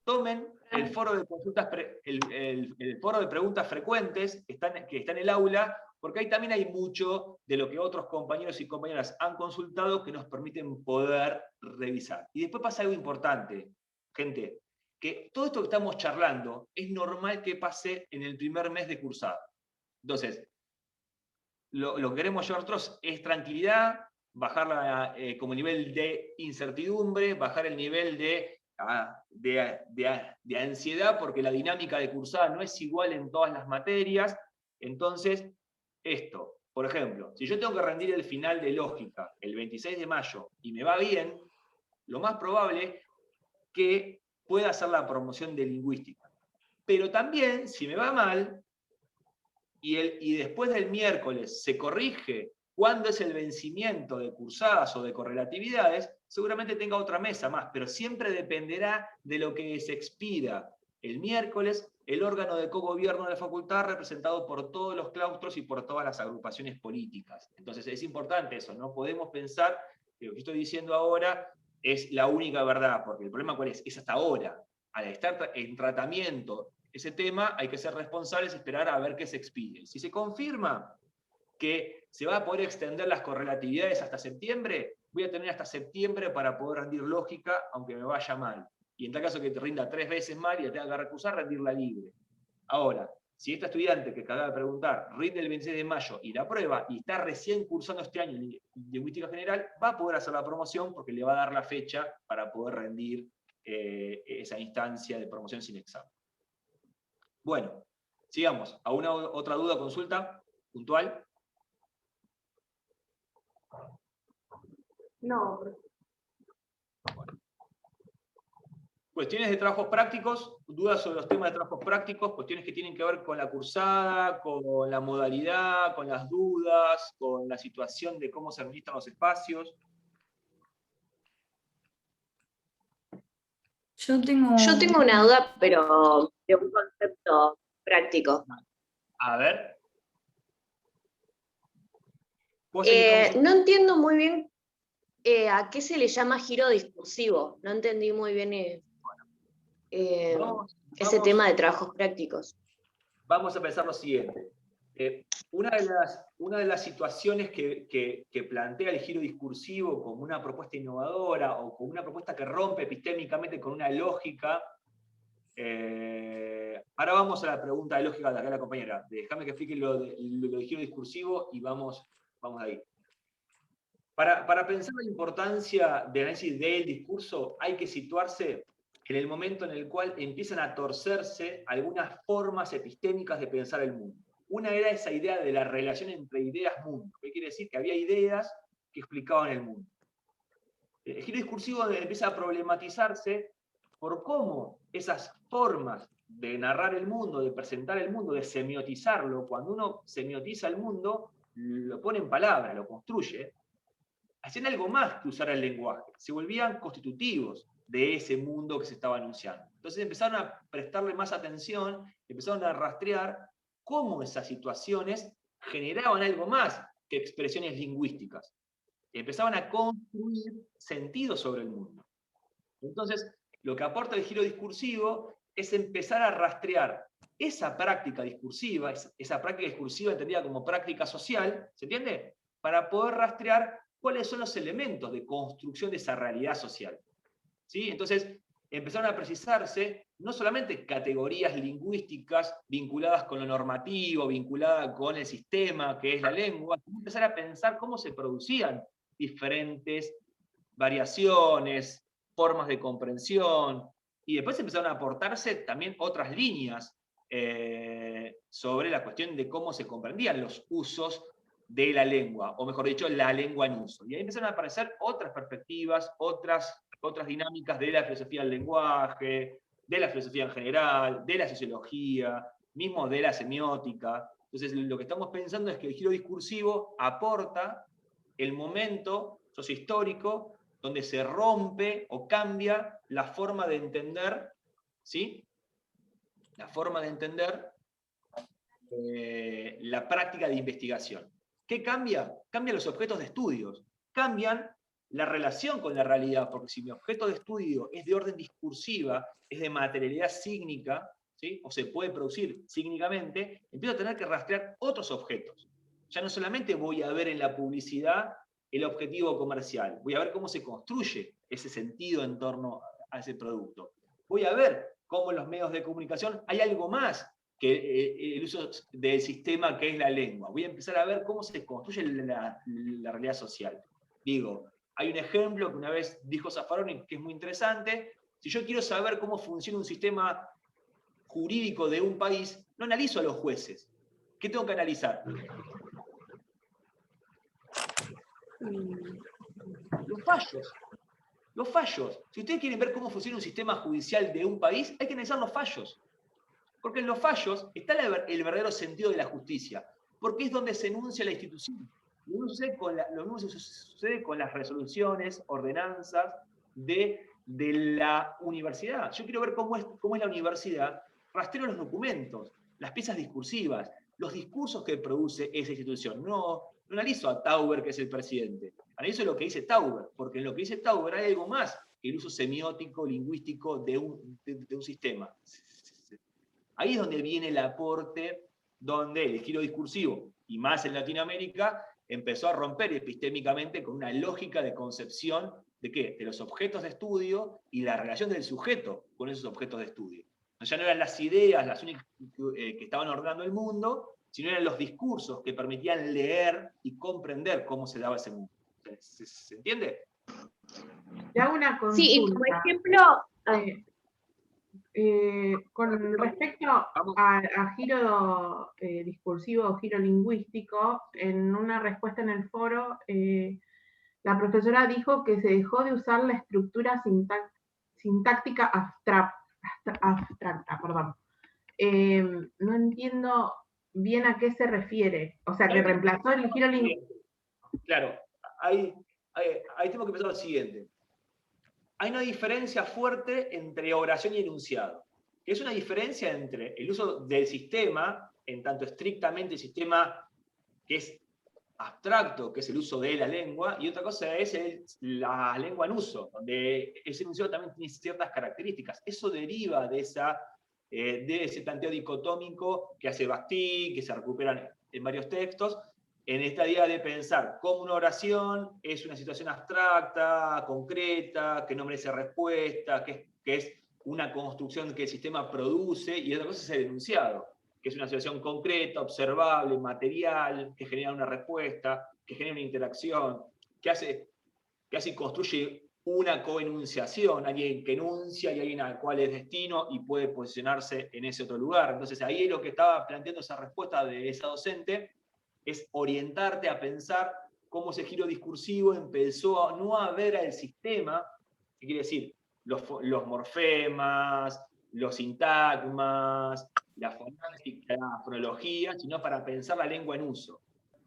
tomen el foro de consultas, el foro de preguntas frecuentes que está en el aula, porque ahí también hay mucho de lo que otros compañeros y compañeras han consultado que nos permiten poder revisar. Y después pasa algo importante, gente, que todo esto que estamos charlando es normal que pase en el primer mes de cursada. Entonces, lo que queremos nosotros es tranquilidad, bajar como nivel de incertidumbre, bajar el nivel de ansiedad, porque la dinámica de cursada no es igual en todas las materias. Entonces, esto, por ejemplo, si yo tengo que rendir el final de lógica el 26 de mayo y me va bien, lo más probable que pueda hacer la promoción de lingüística. Pero también, si me va mal, y después del miércoles se corrige cuándo es el vencimiento de cursadas o de correlatividades, seguramente tenga otra mesa más, pero siempre dependerá de lo que se expida el miércoles el órgano de cogobierno de la facultad, representado por todos los claustros y por todas las agrupaciones políticas. Entonces es importante eso, no podemos pensar que lo que estoy diciendo ahora es la única verdad, porque el problema ¿cuál es? Es hasta ahora. Al estar en tratamiento ese tema, hay que ser responsables y esperar a ver qué se expide. Si se confirma que se va a poder extender las correlatividades hasta septiembre, voy a tener hasta septiembre para poder rendir lógica, aunque me vaya mal. Y en tal caso que te rinda 3 veces mal y te tenga que recusar, rendirla libre. Ahora, si esta estudiante que acaba de preguntar rinde el 26 de mayo y la prueba y está recién cursando este año en lingüística general, va a poder hacer la promoción porque le va a dar la fecha para poder rendir esa instancia de promoción sin examen. Bueno, sigamos. ¿Alguna otra duda o consulta puntual? No. Bueno. Cuestiones de trabajos prácticos, dudas sobre los temas de trabajos prácticos, cuestiones que tienen que ver con la cursada, con la modalidad, con las dudas, con la situación de cómo se administran los espacios. Yo tengo una duda, pero de un concepto práctico. A ver. No entiendo muy bien a qué se le llama giro discursivo. No entendí muy bien ese tema de trabajos prácticos. Vamos a pensar lo siguiente. Una de las situaciones que plantea el giro discursivo como una propuesta innovadora o como una propuesta que rompe epistémicamente con una lógica. Ahora vamos a la pregunta de lógica de acá la compañera. Déjame que explique lo de giro discursivo y vamos ahí. Para pensar la importancia del análisis del discurso, hay que situarse en el momento en el cual empiezan a torcerse algunas formas epistémicas de pensar el mundo. Una era esa idea de la relación entre ideas-mundo, que quiere decir que había ideas que explicaban el mundo. El giro discursivo empieza a problematizarse por cómo esas formas de narrar el mundo, de presentar el mundo, de semiotizarlo, cuando uno semiotiza el mundo, lo pone en palabras, lo construye, hacían algo más que usar el lenguaje, se volvían constitutivos de ese mundo que se estaba anunciando. Entonces empezaron a prestarle más atención, empezaron a rastrear cómo esas situaciones generaban algo más que expresiones lingüísticas. Empezaban a construir sentido sobre el mundo. Entonces, lo que aporta el giro discursivo es empezar a rastrear esa práctica discursiva entendida como práctica social, ¿se entiende? Para poder rastrear cuáles son los elementos de construcción de esa realidad social. ¿Sí? Entonces, empezaron a precisarse no solamente categorías lingüísticas vinculadas con lo normativo, vinculadas con el sistema que es la lengua, sino empezar a pensar cómo se producían diferentes variaciones, formas de comprensión, y después empezaron a aportarse también otras líneas sobre la cuestión de cómo se comprendían los usos de la lengua, o mejor dicho, la lengua en uso. Y ahí empezaron a aparecer otras perspectivas, otras dinámicas de la filosofía del lenguaje, de la filosofía en general, de la sociología, mismo de la semiótica. Entonces, lo que estamos pensando es que el giro discursivo aporta el momento sociohistórico donde se rompe o cambia la forma de entender ¿sí? La forma de entender la práctica de investigación. ¿Qué cambia? Cambian los objetos de estudios, cambian la relación con la realidad, porque si mi objeto de estudio es de orden discursiva, es de materialidad sígnica, ¿sí? O se puede producir sígnicamente, empiezo a tener que rastrear otros objetos. Ya no solamente voy a ver en la publicidad el objetivo comercial, voy a ver cómo se construye ese sentido en torno a ese producto. Voy a ver cómo en los medios de comunicación hay algo más que el uso del sistema que es la lengua. Voy a empezar a ver cómo se construye la realidad social. Digo, hay un ejemplo que una vez dijo Zaffaroni que es muy interesante. Si yo quiero saber cómo funciona un sistema jurídico de un país, no analizo a los jueces. ¿Qué tengo que analizar? Los fallos. Los fallos. Si ustedes quieren ver cómo funciona un sistema judicial de un país, hay que analizar los fallos. Porque en los fallos está el verdadero sentido de la justicia. Porque es donde se enuncia la institución. Lo mismo sucede con las resoluciones, ordenanzas de la universidad. Yo quiero ver cómo es la universidad. Rastreo los documentos, las piezas discursivas, los discursos que produce esa institución. No analizo a Tauber, que es el presidente. Analizo lo que dice Tauber, porque en lo que dice Tauber hay algo más que el uso semiótico, lingüístico de un sistema. Ahí es donde viene el aporte, donde el giro discursivo, y más en Latinoamérica, empezó a romper epistémicamente con una lógica de concepción ¿de qué? De los objetos de estudio y la relación del sujeto con esos objetos de estudio. Ya no eran las ideas las únicas que estaban ordenando el mundo, sino eran los discursos que permitían leer y comprender cómo se daba ese mundo. ¿Se entiende? Te hago una consulta. Sí, y por ejemplo... con respecto a giro discursivo o giro lingüístico, en una respuesta en el foro, la profesora dijo que se dejó de usar la estructura sintáctica abstracta. Perdón. No entiendo bien a qué se refiere. O sea, que reemplazó el giro lingüístico. Claro, ahí tengo que pensar lo siguiente. Hay una diferencia fuerte entre oración y enunciado, que es una diferencia entre el uso del sistema, en tanto estrictamente el sistema que es abstracto, que es el uso de la lengua, y otra cosa es la lengua en uso, donde ese enunciado también tiene ciertas características. Eso deriva de ese planteo dicotómico que hace Bastille, que se recuperan en varios textos, en esta idea de pensar cómo una oración es una situación abstracta, concreta, que no merece respuesta, que es una construcción que el sistema produce, y otra cosa es el enunciado, que es una situación concreta, observable, material, que genera una respuesta, que genera una interacción, que así construye una coenunciación, alguien que enuncia y alguien al cual es destino y puede posicionarse en ese otro lugar. Entonces ahí es lo que estaba planteando esa respuesta de esa docente, es orientarte a pensar cómo ese giro discursivo empezó no a ver al sistema, ¿qué quiere decir? Los morfemas, los sintagmas, la fonética, la fonología, sino para pensar la lengua en uso,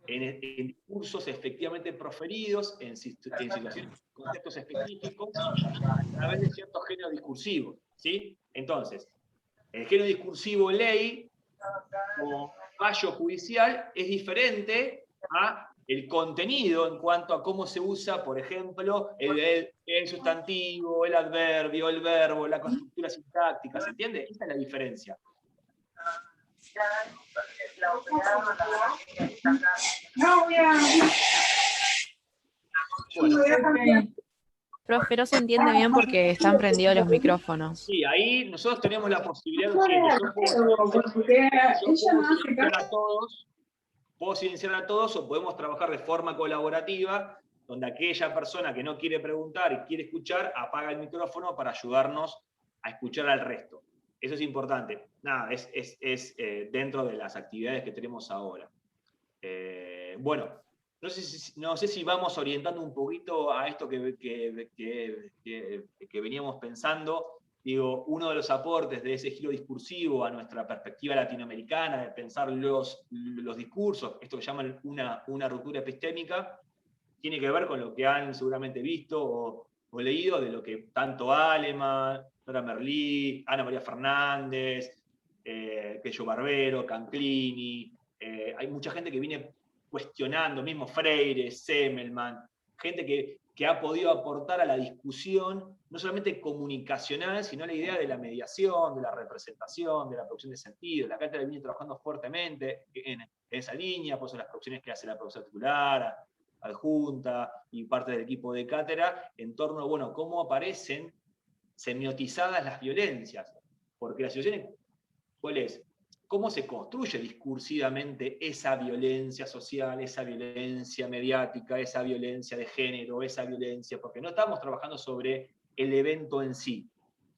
en discursos efectivamente proferidos, en situaciones, contextos específicos, a través de ciertos géneros discursivos, ¿sí? Entonces, el género discursivo ley, como fallo judicial, es diferente a el contenido en cuanto a cómo se usa, por ejemplo, el sustantivo, el adverbio, el verbo, la constructura sintáctica, ¿se entiende? Esa es la diferencia. Bueno. Profe, no se entiende bien porque están prendidos los micrófonos. Sí, ahí nosotros tenemos la posibilidad de puedo silenciar a todos o podemos trabajar de forma colaborativa, donde aquella persona que no quiere preguntar y quiere escuchar, apaga el micrófono para ayudarnos a escuchar al resto. Eso es importante. Nada, es dentro de las actividades que tenemos ahora. Bueno, no sé si vamos orientando un poquito a esto que veníamos pensando. Digo, uno de los aportes de ese giro discursivo a nuestra perspectiva latinoamericana, de pensar los discursos, esto que llaman una ruptura epistémica, tiene que ver con lo que han seguramente visto o leído, de lo que tanto Aleman, Nora Merlí, Ana María Fernández, Pello Barbero, Canclini. Hay mucha gente que viene cuestionando, mismo Freire, Semmelman, gente que ha podido aportar a la discusión, no solamente comunicacional, sino a la idea de la mediación, de la representación, de la producción de sentido. La cátedra viene trabajando fuertemente en esa línea, por eso las producciones que hace la profesora titular, adjunta y parte del equipo de cátedra, en torno a, bueno, cómo aparecen semiotizadas las violencias. Porque la situación, ¿cuál es? ¿Cómo se construye discursivamente esa violencia social, esa violencia mediática, esa violencia de género, esa violencia? Porque no estamos trabajando sobre el evento en sí,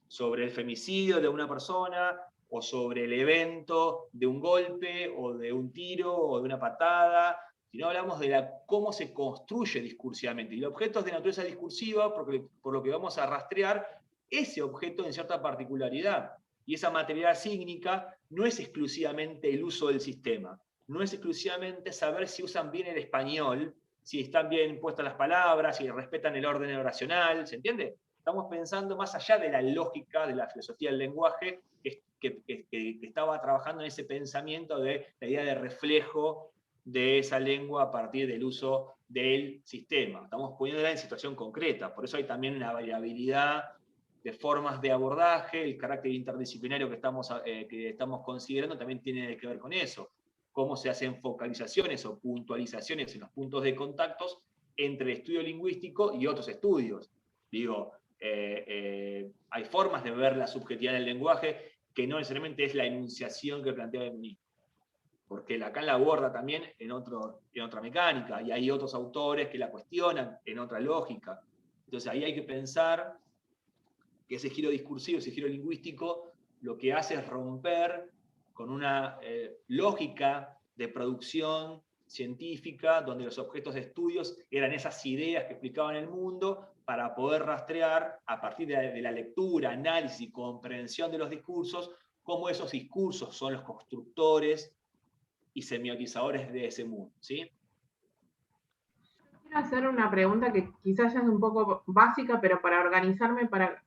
sobre el femicidio de una persona, o sobre el evento de un golpe, o de un tiro, o de una patada, sino hablamos de cómo se construye discursivamente. Y el objeto es de naturaleza discursiva, por lo que vamos a rastrear ese objeto en cierta particularidad. Y esa materialidad sígnica no es exclusivamente el uso del sistema, no es exclusivamente saber si usan bien el español, si están bien puestas las palabras, si respetan el orden oracional, ¿se entiende? Estamos pensando más allá de la lógica de la filosofía del lenguaje, que estaba trabajando en ese pensamiento de la idea de reflejo de esa lengua a partir del uso del sistema. Estamos poniéndola en situación concreta, por eso hay también una variabilidad de formas de abordaje, el carácter interdisciplinario que estamos considerando también tiene que ver con eso. Cómo se hacen focalizaciones o puntualizaciones en los puntos de contactos entre el estudio lingüístico y otros estudios. Digo, hay formas de ver la subjetividad del lenguaje que no necesariamente es la enunciación que plantea el ministro. Porque Lacan la aborda también en otra mecánica, y hay otros autores que la cuestionan en otra lógica. Entonces ahí hay que pensar que ese giro discursivo, ese giro lingüístico, lo que hace es romper con una lógica de producción científica, donde los objetos de estudios eran esas ideas que explicaban el mundo, para poder rastrear, a partir de la lectura, análisis y comprensión de los discursos, cómo esos discursos son los constructores y semiotizadores de ese mundo, ¿sí? Quiero hacer una pregunta que quizás ya es un poco básica, pero para organizarme, para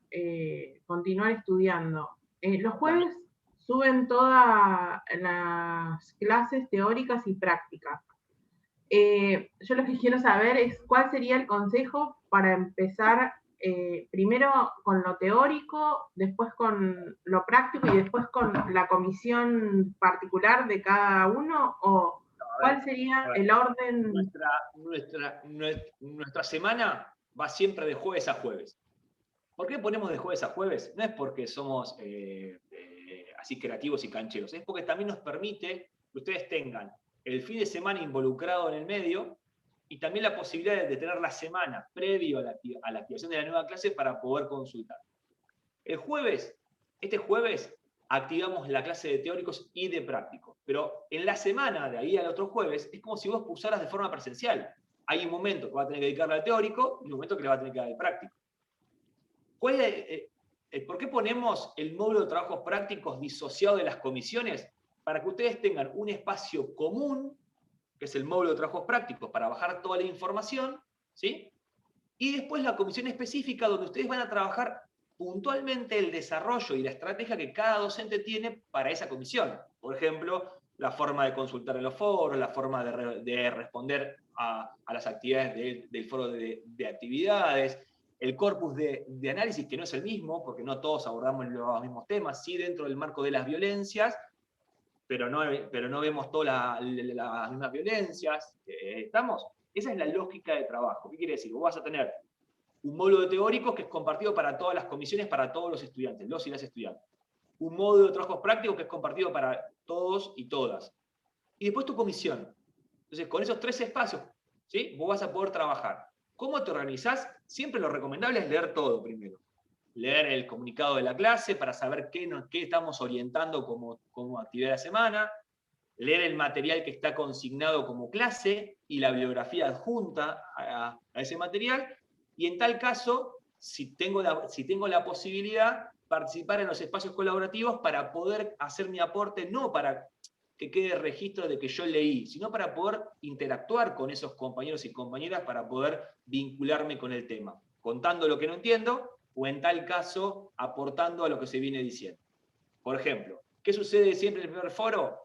continuar estudiando. Los jueves suben todas las clases teóricas y prácticas. Yo lo que quiero saber es cuál sería el consejo para empezar primero con lo teórico, después con lo práctico y después con la comisión particular de cada uno, o ¿cuál sería el orden? Nuestra semana va siempre de jueves a jueves. ¿Por qué ponemos de jueves a jueves? No es porque somos así creativos y cancheros, es porque también nos permite que ustedes tengan el fin de semana involucrado en el medio y también la posibilidad de tener la semana previo a la activación de la nueva clase para poder consultar. Este jueves, activamos la clase de teóricos y de prácticos, pero en la semana de ahí al otro jueves es como si vos cursaras de forma presencial. Hay un momento que va a tener que dedicarle al teórico y un momento que le va a tener que dar al práctico. ¿Por qué ponemos el módulo de trabajos prácticos disociado de las comisiones? Para que ustedes tengan un espacio común, que es el módulo de trabajos prácticos, para bajar toda la información, ¿sí? Y después la comisión específica, donde ustedes van a trabajar puntualmente el desarrollo y la estrategia que cada docente tiene para esa comisión. Por ejemplo, la forma de consultar en los foros, la forma de responder a las actividades del foro de actividades, el corpus de análisis, que no es el mismo, porque no todos abordamos los mismos temas, sí dentro del marco de las violencias, pero no vemos todas las mismas violencias. ¿Estamos? Esa es la lógica de trabajo. ¿Qué quiere decir? Vos vas a tener un módulo de teóricos que es compartido para todas las comisiones, para todos los estudiantes, los y las estudiantes. Un módulo de trabajos prácticos que es compartido para todos y todas. Y después tu comisión. Entonces, con esos 3 espacios, ¿sí? Vos vas a poder trabajar. ¿Cómo te organizás? Siempre lo recomendable es leer todo primero. Leer el comunicado de la clase para saber qué estamos orientando como actividad de la semana, leer el material que está consignado como clase y la bibliografía adjunta a ese material, y en tal caso, si tengo la posibilidad, participar en los espacios colaborativos para poder hacer mi aporte, no para que quede registro de que yo leí, sino para poder interactuar con esos compañeros y compañeras, para poder vincularme con el tema, contando lo que no entiendo, o en tal caso aportando a lo que se viene diciendo. Por ejemplo, ¿qué sucede siempre en el primer foro?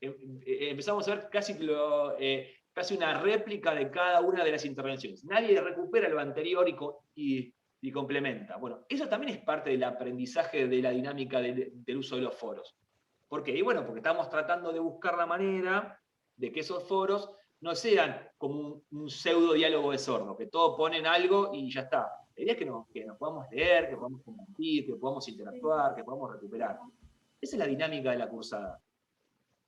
Empezamos a ver casi una réplica de cada una de las intervenciones. Nadie recupera lo anterior y complementa. Bueno, eso también es parte del aprendizaje de la dinámica del uso de los foros. ¿Por qué? Y bueno, porque estamos tratando de buscar la manera de que esos foros no sean como un pseudo diálogo de sordo, que todos ponen algo y ya está. La idea es que nos podamos leer, que podamos compartir, que podamos interactuar, que podamos recuperar. Esa es la dinámica de la cursada.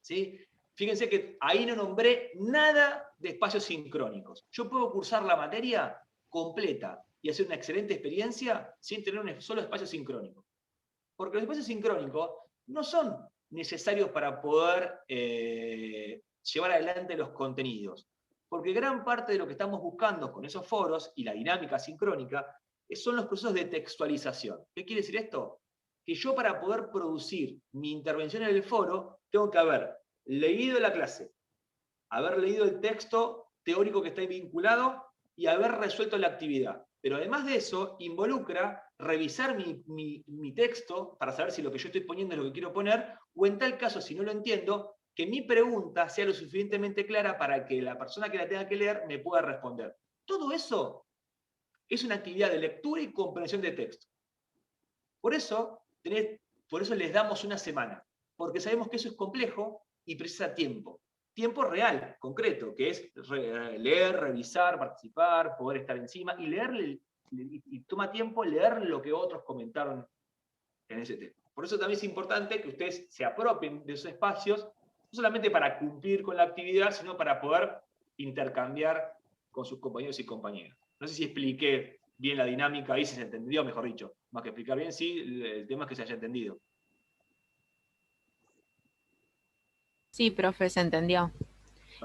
¿Sí? Fíjense que ahí no nombré nada de espacios sincrónicos. Yo puedo cursar la materia completa y hacer una excelente experiencia sin tener un solo espacio sincrónico. Porque los espacios sincrónicos no son necesarios para poder llevar adelante los contenidos. Porque gran parte de lo que estamos buscando con esos foros y la dinámica sincrónica son los procesos de textualización. ¿Qué quiere decir esto? Que yo para poder producir mi intervención en el foro tengo que haber leído la clase, haber leído el texto teórico que está vinculado y haber resuelto la actividad. Pero además de eso, involucra revisar mi texto para saber si lo que yo estoy poniendo es lo que quiero poner, o en tal caso, si no lo entiendo, que mi pregunta sea lo suficientemente clara para que la persona que la tenga que leer me pueda responder. Todo eso es una actividad de lectura y comprensión de texto. Por eso les damos una semana, porque sabemos que eso es complejo y precisa tiempo. Tiempo real, concreto, que es leer, revisar, participar, poder estar encima y leer, y toma tiempo leer lo que otros comentaron en ese tema. Por eso también es importante que ustedes se apropien de esos espacios, no solamente para cumplir con la actividad, sino para poder intercambiar con sus compañeros y compañeras. No sé si expliqué bien la dinámica ahí, si se entendió, mejor dicho. Más que explicar bien, sí, el tema es que se haya entendido. Sí, profe, se entendió.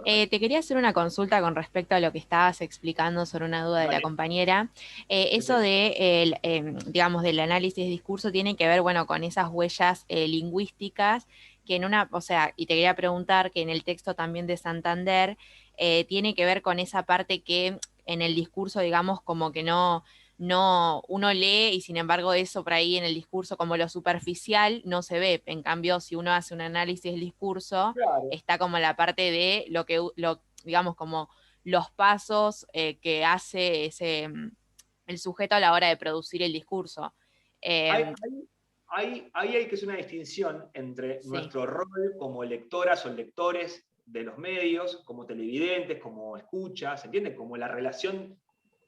Te quería hacer una consulta con respecto a lo que estabas explicando sobre una duda de la compañera. Eso de, digamos, del análisis de discurso tiene que ver, bueno, con esas huellas lingüísticas que en una, o sea, y te quería preguntar que en el texto también de Santander tiene que ver con esa parte que en el discurso, digamos, como que no uno lee y sin embargo eso por ahí en el discurso como lo superficial no se ve. En cambio, si uno hace un análisis del discurso, claro, está como la parte de digamos, como los pasos que hace el sujeto a la hora de producir el discurso. Ahí hay que hacer una distinción entre nuestro rol como lectoras o lectores de los medios, como televidentes, como escuchas, ¿se entiende? Como la relación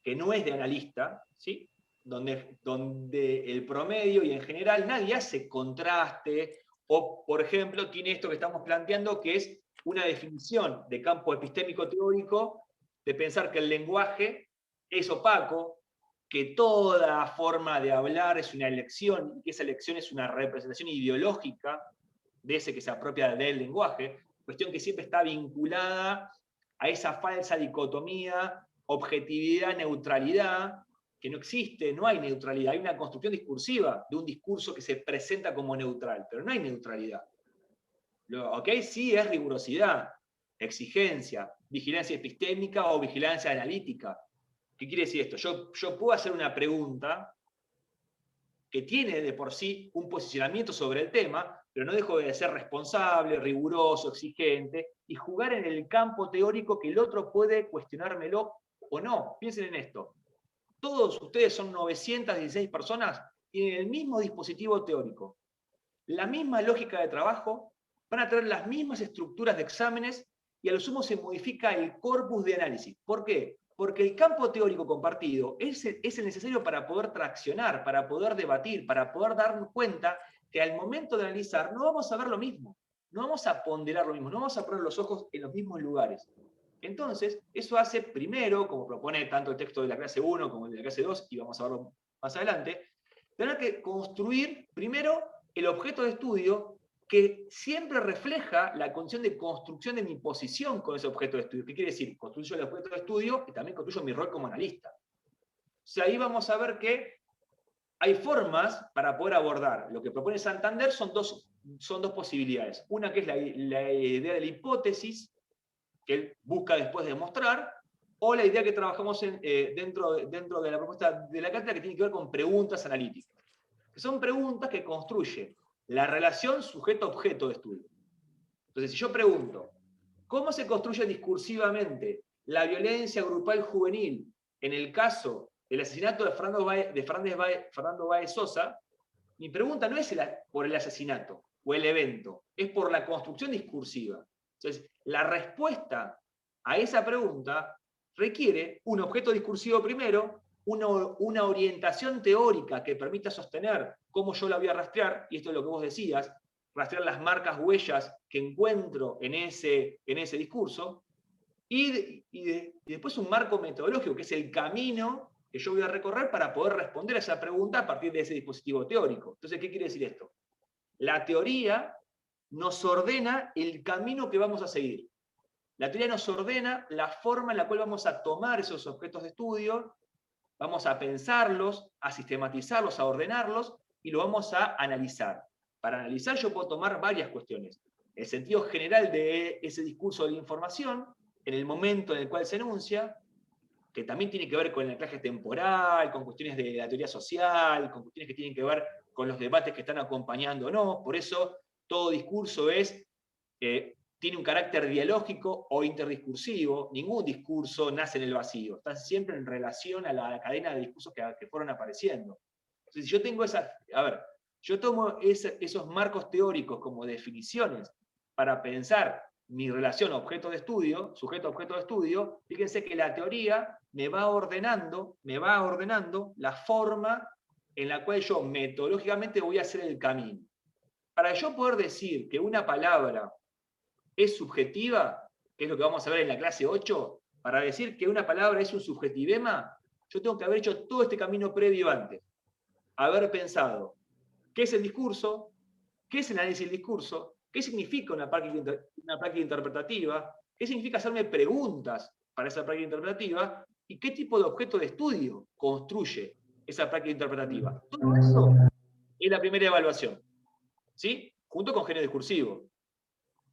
que no es de analista, ¿sí? Donde el promedio y en general nadie hace contraste, o por ejemplo tiene esto que estamos planteando, que es una definición de campo epistémico teórico, de pensar que el lenguaje es opaco, que toda forma de hablar es una elección, y que esa elección es una representación ideológica de ese que se apropia del lenguaje, cuestión que siempre está vinculada a esa falsa dicotomía objetividad, neutralidad, que no existe, no hay neutralidad, hay una construcción discursiva de un discurso que se presenta como neutral, pero no hay neutralidad. ¿Ok? Sí es rigurosidad, exigencia, vigilancia epistémica o vigilancia analítica. ¿Qué quiere decir esto? Yo puedo hacer una pregunta que tiene de por sí un posicionamiento sobre el tema, pero no dejo de ser responsable, riguroso, exigente, y jugar en el campo teórico que el otro puede cuestionármelo o no. Piensen en esto. Todos ustedes son 916 personas, tienen el mismo dispositivo teórico, la misma lógica de trabajo, van a tener las mismas estructuras de exámenes y a lo sumo se modifica el corpus de análisis. ¿Por qué? Porque el campo teórico compartido es el necesario para poder traccionar, para poder debatir, para poder darnos cuenta que al momento de analizar no vamos a ver lo mismo, no vamos a ponderar lo mismo, no vamos a poner los ojos en los mismos lugares. Entonces, eso hace primero, como propone tanto el texto de la clase 1 como el de la clase 2, y vamos a verlo más adelante, tener que construir primero el objeto de estudio que siempre refleja la condición de construcción de mi posición con ese objeto de estudio. ¿Qué quiere decir? Construyo el objeto de estudio y también construyo mi rol como analista. O sea, ahí vamos a ver que hay formas para poder abordar. Lo que propone Santander son dos posibilidades. Una que es la idea de la hipótesis, que él busca después demostrar, o la idea que trabajamos dentro de la propuesta de la cátedra, que tiene que ver con preguntas analíticas, que son preguntas que construyen la relación sujeto-objeto de estudio. Entonces, si yo pregunto, ¿cómo se construye discursivamente la violencia grupal juvenil en el caso del asesinato de Fernando Báez Sosa? Mi pregunta no es por el asesinato o el evento, es por la construcción discursiva. Entonces, la respuesta a esa pregunta requiere un objeto discursivo primero, una orientación teórica que permita sostener cómo yo la voy a rastrear, y esto es lo que vos decías, rastrear las marcas, huellas que encuentro en ese discurso, y después un marco metodológico, que es el camino que yo voy a recorrer para poder responder a esa pregunta a partir de ese dispositivo teórico. Entonces, ¿qué quiere decir esto? La teoría nos ordena el camino que vamos a seguir. La teoría nos ordena la forma en la cual vamos a tomar esos objetos de estudio, vamos a pensarlos, a sistematizarlos, a ordenarlos, y lo vamos a analizar. Para analizar yo puedo tomar varias cuestiones. El sentido general de ese discurso de la información, en el momento en el cual se enuncia, que también tiene que ver con el anclaje temporal, con cuestiones de la teoría social, con cuestiones que tienen que ver con los debates que están acompañando o no. Por eso todo discurso tiene un carácter dialógico o interdiscursivo. Ningún discurso nace en el vacío, está siempre en relación a la cadena de discursos que fueron apareciendo. Entonces, si yo tengo yo tomo esos marcos teóricos como definiciones para pensar mi relación objeto de estudio, sujeto-objeto de estudio. Fíjense que la teoría me va ordenando la forma en la cual yo metodológicamente voy a hacer el camino. Para yo poder decir que una palabra es subjetiva, que es lo que vamos a ver en la clase 8, para decir que una palabra es un subjetivema, yo tengo que haber hecho todo este camino previo antes. Haber pensado qué es el discurso, qué es el análisis del discurso, qué significa una práctica interpretativa, qué significa hacerme preguntas para esa práctica interpretativa, y qué tipo de objeto de estudio construye esa práctica interpretativa. Todo eso es la primera evaluación, ¿sí? Junto con género discursivo.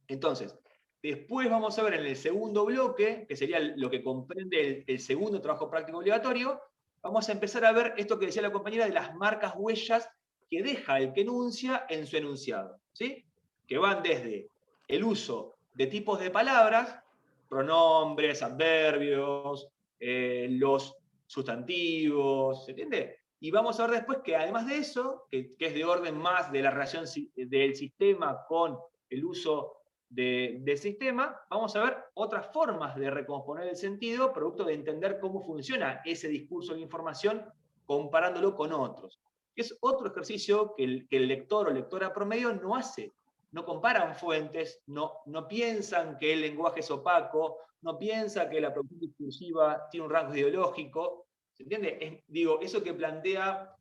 Entonces, después vamos a ver en el segundo bloque, que sería lo que comprende el segundo trabajo práctico obligatorio, vamos a empezar a ver esto que decía la compañera de las marcas, huellas que deja el que enuncia en su enunciado, ¿sí? Que van desde el uso de tipos de palabras, pronombres, adverbios, los sustantivos, ¿se entiende? Y vamos a ver después que además de eso, que es de orden más de la relación del sistema con el uso del sistema, vamos a ver otras formas de recomponer el sentido, producto de entender cómo funciona ese discurso de información comparándolo con otros. Es otro ejercicio que el lector o lectora promedio no hace. No comparan fuentes, no piensan que el lenguaje es opaco, no piensan que la producción discursiva tiene un rango ideológico. ¿Se entiende? Eso que plantea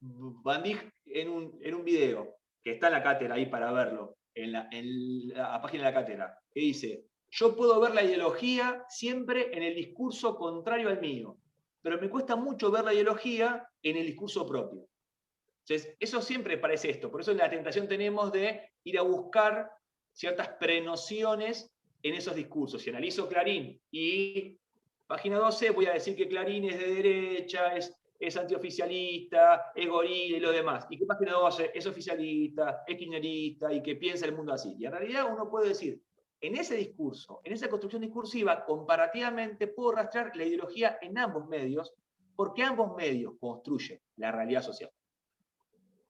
Bandig en un video, que está en la cátedra ahí para verlo, en la página de la cátedra, que dice: yo puedo ver la ideología siempre en el discurso contrario al mío, pero me cuesta mucho ver la ideología en el discurso propio. Entonces, eso siempre parece esto. Por eso la tentación tenemos de ir a buscar ciertas prenociones en esos discursos. Si analizo Clarín y página 12, voy a decir que Clarín es de derecha, es antioficialista, es gorila y lo demás. Y que página 12 es oficialista, es kirchnerista y que piensa el mundo así. Y en realidad uno puede decir, en ese discurso, en esa construcción discursiva, comparativamente puedo rastrear la ideología en ambos medios, porque ambos medios construyen la realidad social.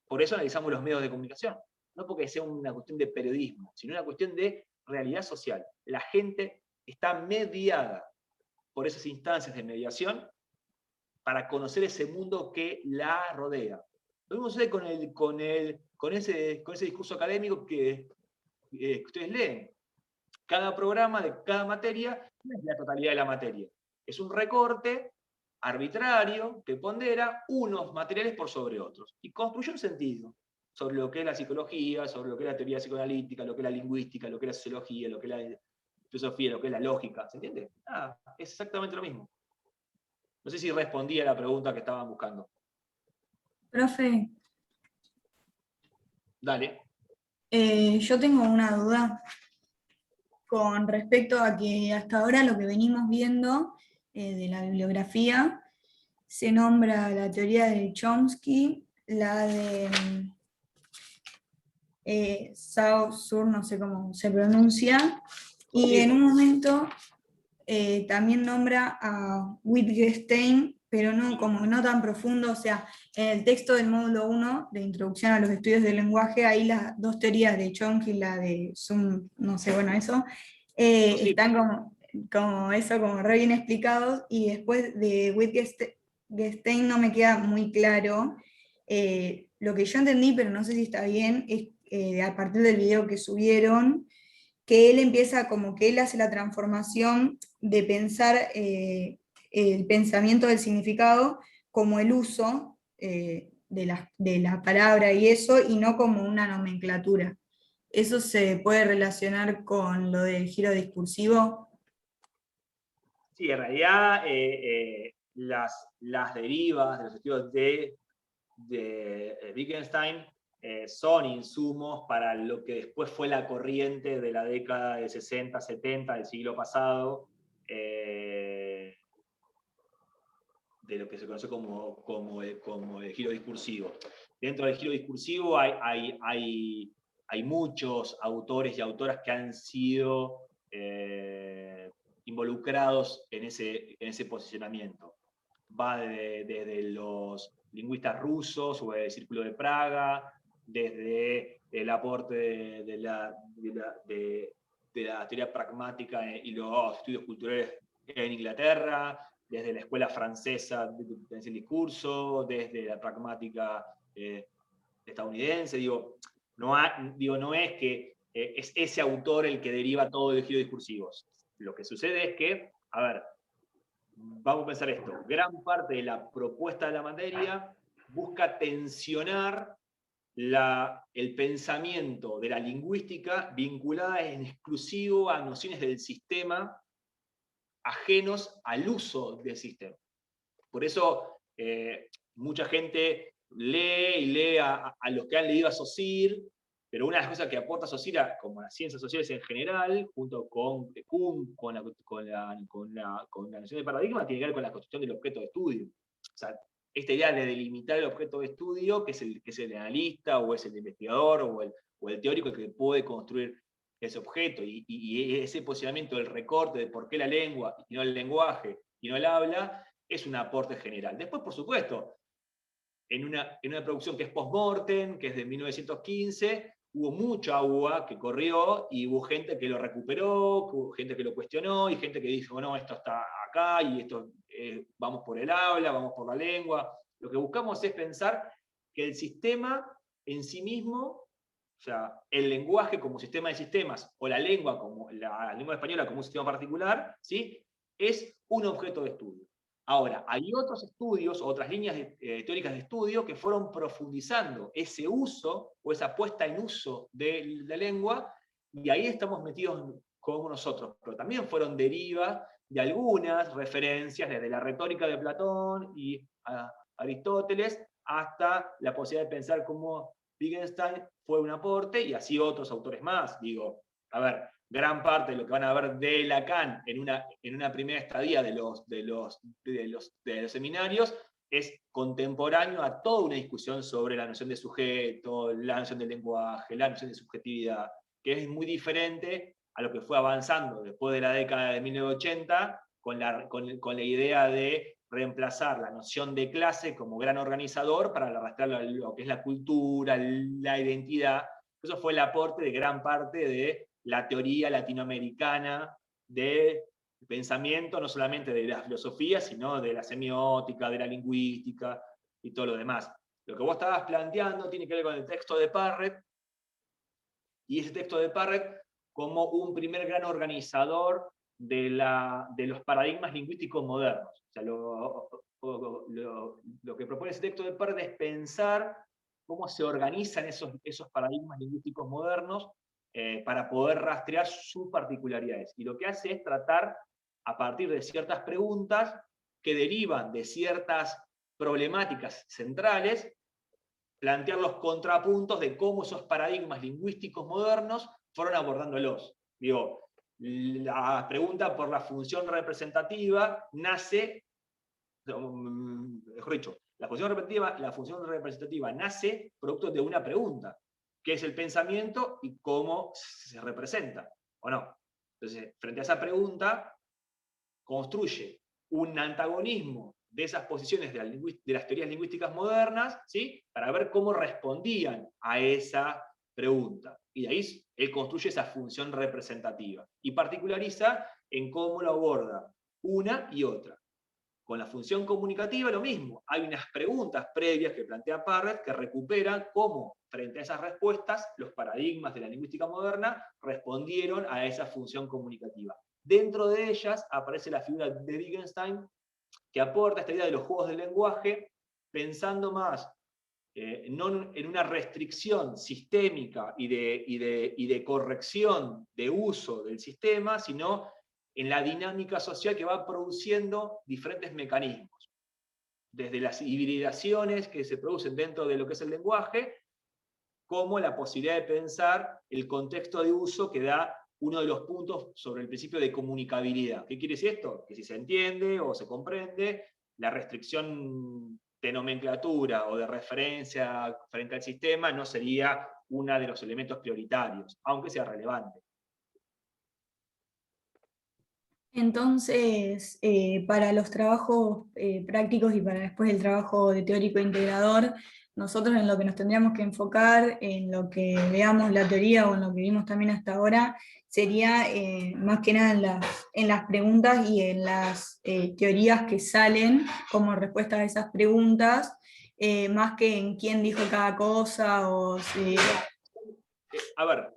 Por eso analizamos los medios de comunicación. No porque sea una cuestión de periodismo, sino una cuestión de realidad social. La gente está mediada por esas instancias de mediación para conocer ese mundo que la rodea. Lo mismo sucede con ese discurso académico que ustedes leen. Cada programa de cada materia no es la totalidad de la materia. Es un recorte arbitrario que pondera unos materiales por sobre otros y construye un sentido sobre lo que es la psicología, sobre lo que es la teoría psicoanalítica, lo que es la lingüística, lo que es la sociología, lo que es la filosofía, lo que es la lógica. ¿Se entiende? Es exactamente lo mismo. No sé si respondí a la pregunta que estaban buscando. Profe. Dale. Yo tengo una duda. con respecto a que hasta ahora lo que venimos viendo de la bibliografía se nombra la teoría de Chomsky, la de Saussure, no sé cómo se pronuncia, y en un momento también nombra a Wittgenstein, pero no tan profundo. O sea, en el texto del módulo 1 de Introducción a los Estudios del Lenguaje, hay las dos teorías de Chomsky y la de Zoom, no sé, bueno, eso, están como re bien explicados, y después de Wittgenstein no me queda muy claro. Lo que yo entendí, pero no sé si está bien, es a partir del video que subieron, que él empieza como que él hace la transformación de pensar el pensamiento del significado como el uso de la palabra y eso, y no como una nomenclatura. ¿Eso se puede relacionar con lo del giro discursivo? Sí, en realidad las derivas de los estudios de Wittgenstein son insumos para lo que después fue la corriente de la década de 60, 70 del siglo pasado, de lo que se conoce como el giro discursivo. Dentro del giro discursivo hay muchos autores y autoras que han sido involucrados en ese posicionamiento. Va desde los lingüistas rusos, o el Círculo de Praga, desde el aporte de la teoría pragmática y los estudios culturales en Inglaterra, desde la escuela francesa del discurso, desde la pragmática estadounidense. No es que es ese autor el que deriva todo el giro discursivo. Lo que sucede es que, a ver, vamos a pensar esto, gran parte de la propuesta de la materia busca tensionar el pensamiento de la lingüística vinculada en exclusivo a nociones del sistema ajenos al uso del sistema. Por eso mucha gente lee a los que han leído a Saussure, pero una de las cosas que aporta Saussure, como las ciencias sociales en general, junto con Kuhn, con la noción de paradigma, tiene que ver con la construcción del objeto de estudio. O sea, esta idea de delimitar el objeto de estudio, que es el analista, o es el investigador, o el teórico que puede construir ese objeto, y ese posicionamiento del recorte de por qué la lengua, y no el lenguaje, y no el habla, es un aporte general. Después, por supuesto, en una producción que es post-mortem, que es de 1915, hubo mucha agua que corrió, y hubo gente que lo recuperó, hubo gente que lo cuestionó, y gente que dijo, no, esto está acá, y esto vamos por el habla, vamos por la lengua. Lo que buscamos es pensar que el sistema en sí mismo, o sea, el lenguaje como sistema de sistemas, o la lengua española como un sistema particular, ¿sí?, es un objeto de estudio. Ahora, hay otros estudios, otras líneas teóricas de estudio que fueron profundizando ese uso, o esa puesta en uso de la lengua, y ahí estamos metidos como nosotros, pero también fueron derivas de algunas referencias, desde la retórica de Platón y Aristóteles, hasta la posibilidad de pensar cómo Wittgenstein fue un aporte, y así otros autores más. Digo, a ver, gran parte de lo que van a ver de Lacan en una primera estadía de los seminarios es contemporáneo a toda una discusión sobre la noción de sujeto, la noción del lenguaje, la noción de subjetividad, que es muy diferente a lo que fue avanzando después de la década de 1980, con la idea de reemplazar la noción de clase como gran organizador para arrastrar lo que es la cultura, la identidad. Eso fue el aporte de gran parte de la teoría latinoamericana del pensamiento, no solamente de la filosofía, sino de la semiótica, de la lingüística y todo lo demás. Lo que vos estabas planteando tiene que ver con el texto de Parrett, y ese texto de Parrett como un primer gran organizador de los paradigmas lingüísticos modernos. O sea, lo que propone ese texto de Parrett es pensar cómo se organizan esos paradigmas lingüísticos modernos para poder rastrear sus particularidades. Y lo que hace es tratar, a partir de ciertas preguntas que derivan de ciertas problemáticas centrales, plantear los contrapuntos de cómo esos paradigmas lingüísticos modernos fueron abordándolos. Digo, la pregunta por la función representativa nace, mejor dicho, la función representativa nace producto de una pregunta, que es el pensamiento y cómo se representa, ¿o no? Entonces, frente a esa pregunta, construye un antagonismo de esas posiciones de las teorías lingüísticas modernas, ¿sí? Para ver cómo respondían a esa pregunta. Y de ahí él construye esa función representativa y particulariza en cómo lo aborda una y otra. Con la función comunicativa lo mismo, hay unas preguntas previas que plantea Parrett que recuperan cómo, frente a esas respuestas, los paradigmas de la lingüística moderna respondieron a esa función comunicativa. Dentro de ellas aparece la figura de Wittgenstein, que aporta esta idea de los juegos del lenguaje, pensando más no en una restricción sistémica y de corrección de uso del sistema, sino en la dinámica social que va produciendo diferentes mecanismos. Desde las hibridaciones que se producen dentro de lo que es el lenguaje, como la posibilidad de pensar el contexto de uso que da uno de los puntos sobre el principio de comunicabilidad. ¿Qué quiere decir esto? Que si se entiende o se comprende, la restricción de nomenclatura o de referencia frente al sistema no sería uno de los elementos prioritarios, aunque sea relevante. Entonces, para los trabajos prácticos y para después el trabajo de teórico integrador, nosotros en lo que nos tendríamos que enfocar, en lo que veamos la teoría o en lo que vimos también hasta ahora, sería más que nada en las preguntas y en las teorías que salen como respuesta a esas preguntas, más que en quién dijo cada cosa o si... A ver,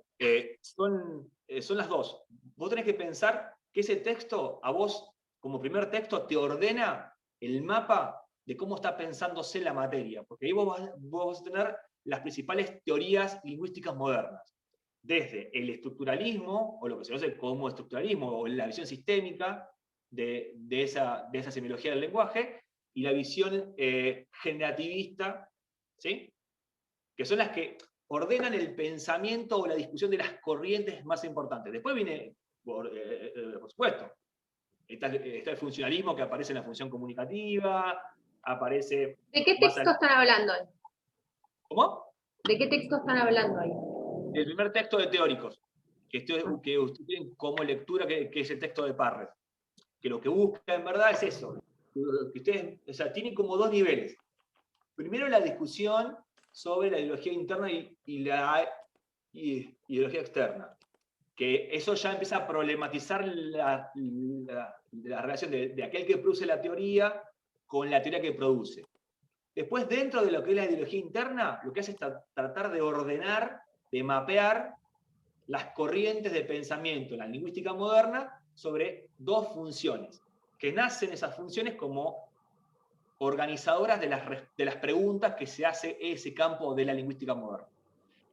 son las dos. Vos tenés que pensar que ese texto, a vos, como primer texto, te ordena el mapa de cómo está pensándose la materia, porque ahí vos vas a tener las principales teorías lingüísticas modernas, desde el estructuralismo, o lo que se conoce como estructuralismo, o la visión sistémica de esa semiología del lenguaje, y la visión generativista, ¿sí? Que son las que ordenan el pensamiento o la discusión de las corrientes más importantes. Después viene, por supuesto, está el funcionalismo que aparece en la función comunicativa, aparece... ¿De qué texto están hablando ahí? ¿Cómo? ¿De qué texto están hablando ahí? El primer texto de Teóricos, que ustedes tienen como lectura, que es el texto de Parrett. Que lo que busca en verdad es eso. Que ustedes, o sea, tienen como dos niveles. Primero la discusión sobre la ideología interna y la ideología externa. Que eso ya empieza a problematizar la relación de aquel que produce la teoría con la teoría que produce. Después, dentro de lo que es la ideología interna, lo que hace es tratar de ordenar, de mapear las corrientes de pensamiento en la lingüística moderna sobre dos funciones, que nacen esas funciones como organizadoras de las preguntas que se hace ese campo de la lingüística moderna.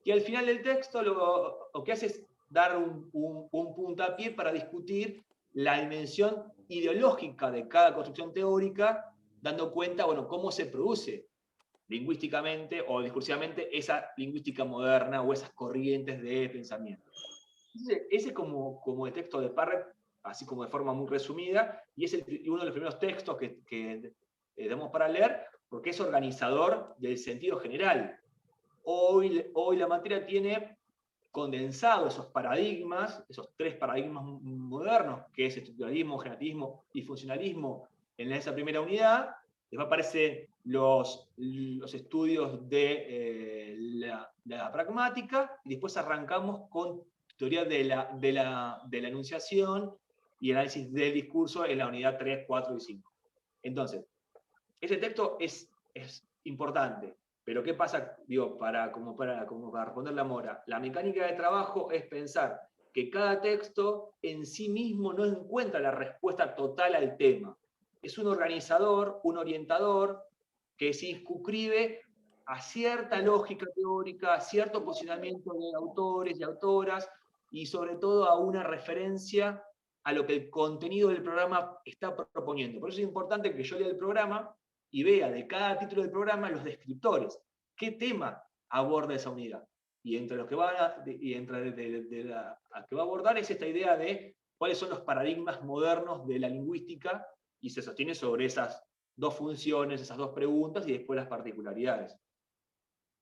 Y al final del texto lo que hace es dar un puntapié para discutir la dimensión ideológica de cada construcción teórica, dando cuenta, bueno, cómo se produce lingüísticamente o discursivamente esa lingüística moderna o esas corrientes de pensamiento. Entonces, ese es como el texto de Parrett, así como de forma muy resumida, y es uno de los primeros textos que damos para leer, porque es organizador del sentido general. Hoy la materia tiene condensado esos paradigmas, esos tres paradigmas modernos, que es estructuralismo, generativismo y funcionalismo, en esa primera unidad. Después aparecen los estudios de la pragmática, y después arrancamos con teoría de la enunciación y análisis del discurso en la unidad 3, 4 y 5. Entonces, ese texto es importante, pero ¿qué pasa? Digo, como para responder la Mora, la mecánica de trabajo es pensar que cada texto en sí mismo no encuentra la respuesta total al tema. Es un organizador, un orientador, que se inscribe a cierta lógica teórica, a cierto posicionamiento de autores y autoras, y sobre todo a una referencia a lo que el contenido del programa está proponiendo. Por eso es importante que yo lea el programa y vea de cada título del programa los descriptores. ¿Qué tema aborda esa unidad? Y entre los que va a abordar es esta idea de cuáles son los paradigmas modernos de la lingüística, y se sostiene sobre esas dos funciones, esas dos preguntas, y después las particularidades.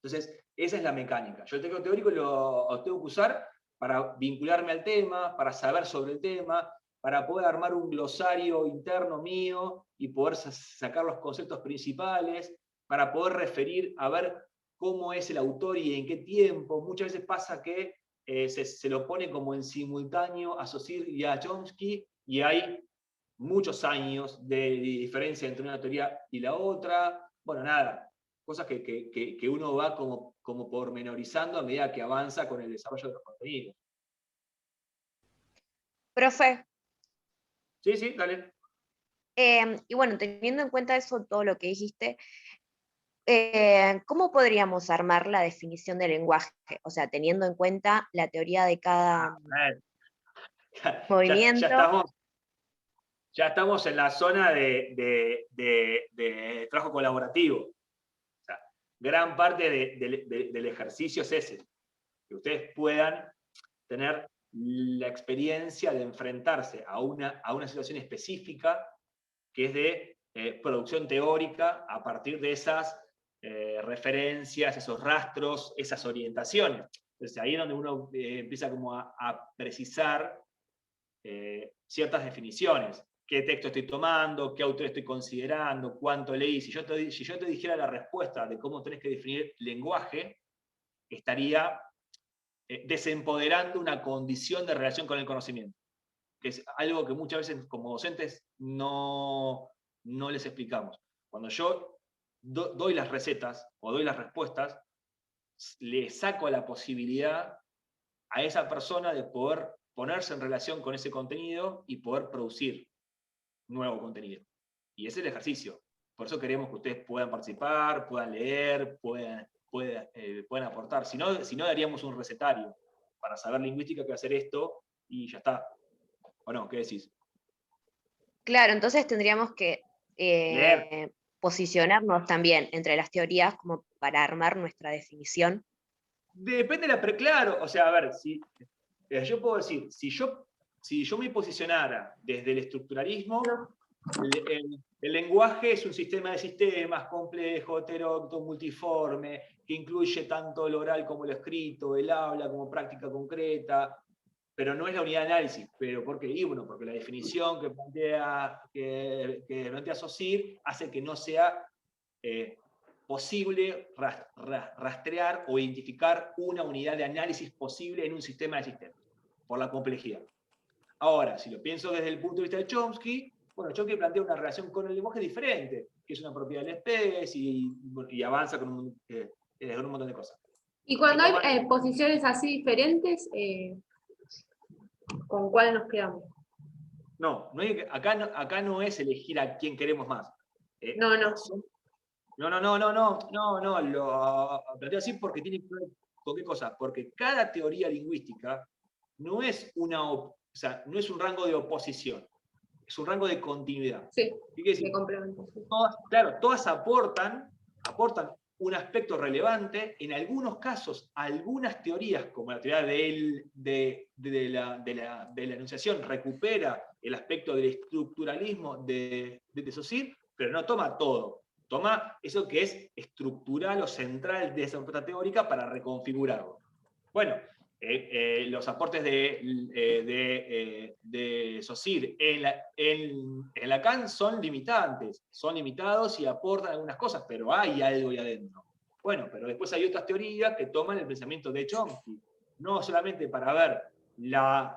Entonces, esa es la mecánica. Yo el texto teórico lo tengo que usar para vincularme al tema, para saber sobre el tema, para poder armar un glosario interno mío y poder sacar los conceptos principales, para poder referir a ver cómo es el autor y en qué tiempo. Muchas veces pasa que se lo pone como en simultáneo a Saussure y a Chomsky, y hay muchos años de diferencia entre una teoría y la otra. Bueno, nada, cosas que uno va como pormenorizando a medida que avanza con el desarrollo de los contenidos. Profe. Sí, dale. Y bueno, teniendo en cuenta eso, todo lo que dijiste, ¿cómo podríamos armar la definición del lenguaje? O sea, teniendo en cuenta la teoría de cada movimiento. Ya estamos en la zona de trabajo colaborativo. O sea, gran parte del ejercicio es ese, que ustedes puedan tener la experiencia de enfrentarse a una situación específica que es de producción teórica a partir de esas referencias, esos rastros, esas orientaciones. Entonces ahí es donde uno empieza como a precisar ciertas definiciones. ¿Qué texto estoy tomando? ¿Qué autor estoy considerando? ¿Cuánto leí? Si yo te dijera la respuesta de cómo tenés que definir lenguaje, estaría desempoderando una condición de relación con el conocimiento, que es algo que muchas veces como docentes no les explicamos. Cuando yo doy las recetas o doy las respuestas, le saco la posibilidad a esa persona de poder ponerse en relación con ese contenido y poder producir nuevo contenido. Y ese es el ejercicio. Por eso queremos que ustedes puedan participar, puedan leer, puedan aportar. Si no, daríamos un recetario para saber lingüística que hacer esto y ya está. ¿O no? ¿Qué decís? Claro, entonces tendríamos que posicionarnos también entre las teorías como para armar nuestra definición. Depende de claro, o sea, a ver, yo puedo decir, si yo me posicionara desde el estructuralismo, el lenguaje es un sistema de sistemas complejo, heteróctono, multiforme, que incluye tanto el oral como el escrito, el habla como práctica concreta, pero no es la unidad de análisis. ¿Pero por qué? Y bueno, porque la definición que plantea Saussure hace que no sea posible rastrear o identificar una unidad de análisis posible en un sistema de sistemas, por la complejidad. Ahora, si lo pienso desde el punto de vista de Chomsky, bueno, Chomsky plantea una relación con el lenguaje diferente, que es una propiedad de la especie y avanza con un montón de cosas. Y cuando hay posiciones así diferentes, ¿con cuál nos quedamos? No, acá no es elegir a quién queremos más. No, lo planteo así porque tiene que ver con qué cosa. Porque cada teoría lingüística no es no es un rango de oposición, es un rango de continuidad. Sí, ¿Qué quiere decir? de complemento. Sí. Todas aportan un aspecto relevante. En algunos casos, algunas teorías, como la teoría de la enunciación, recupera el aspecto del estructuralismo de Saussure, pero no toma todo. Toma eso que es estructural o central de esa propuesta teórica para reconfigurarlo. Bueno, los aportes de Saussure en Lacan son limitados y aportan algunas cosas, pero hay algo ahí adentro. Bueno, pero después hay otras teorías que toman el pensamiento de Chomsky, no solamente para ver la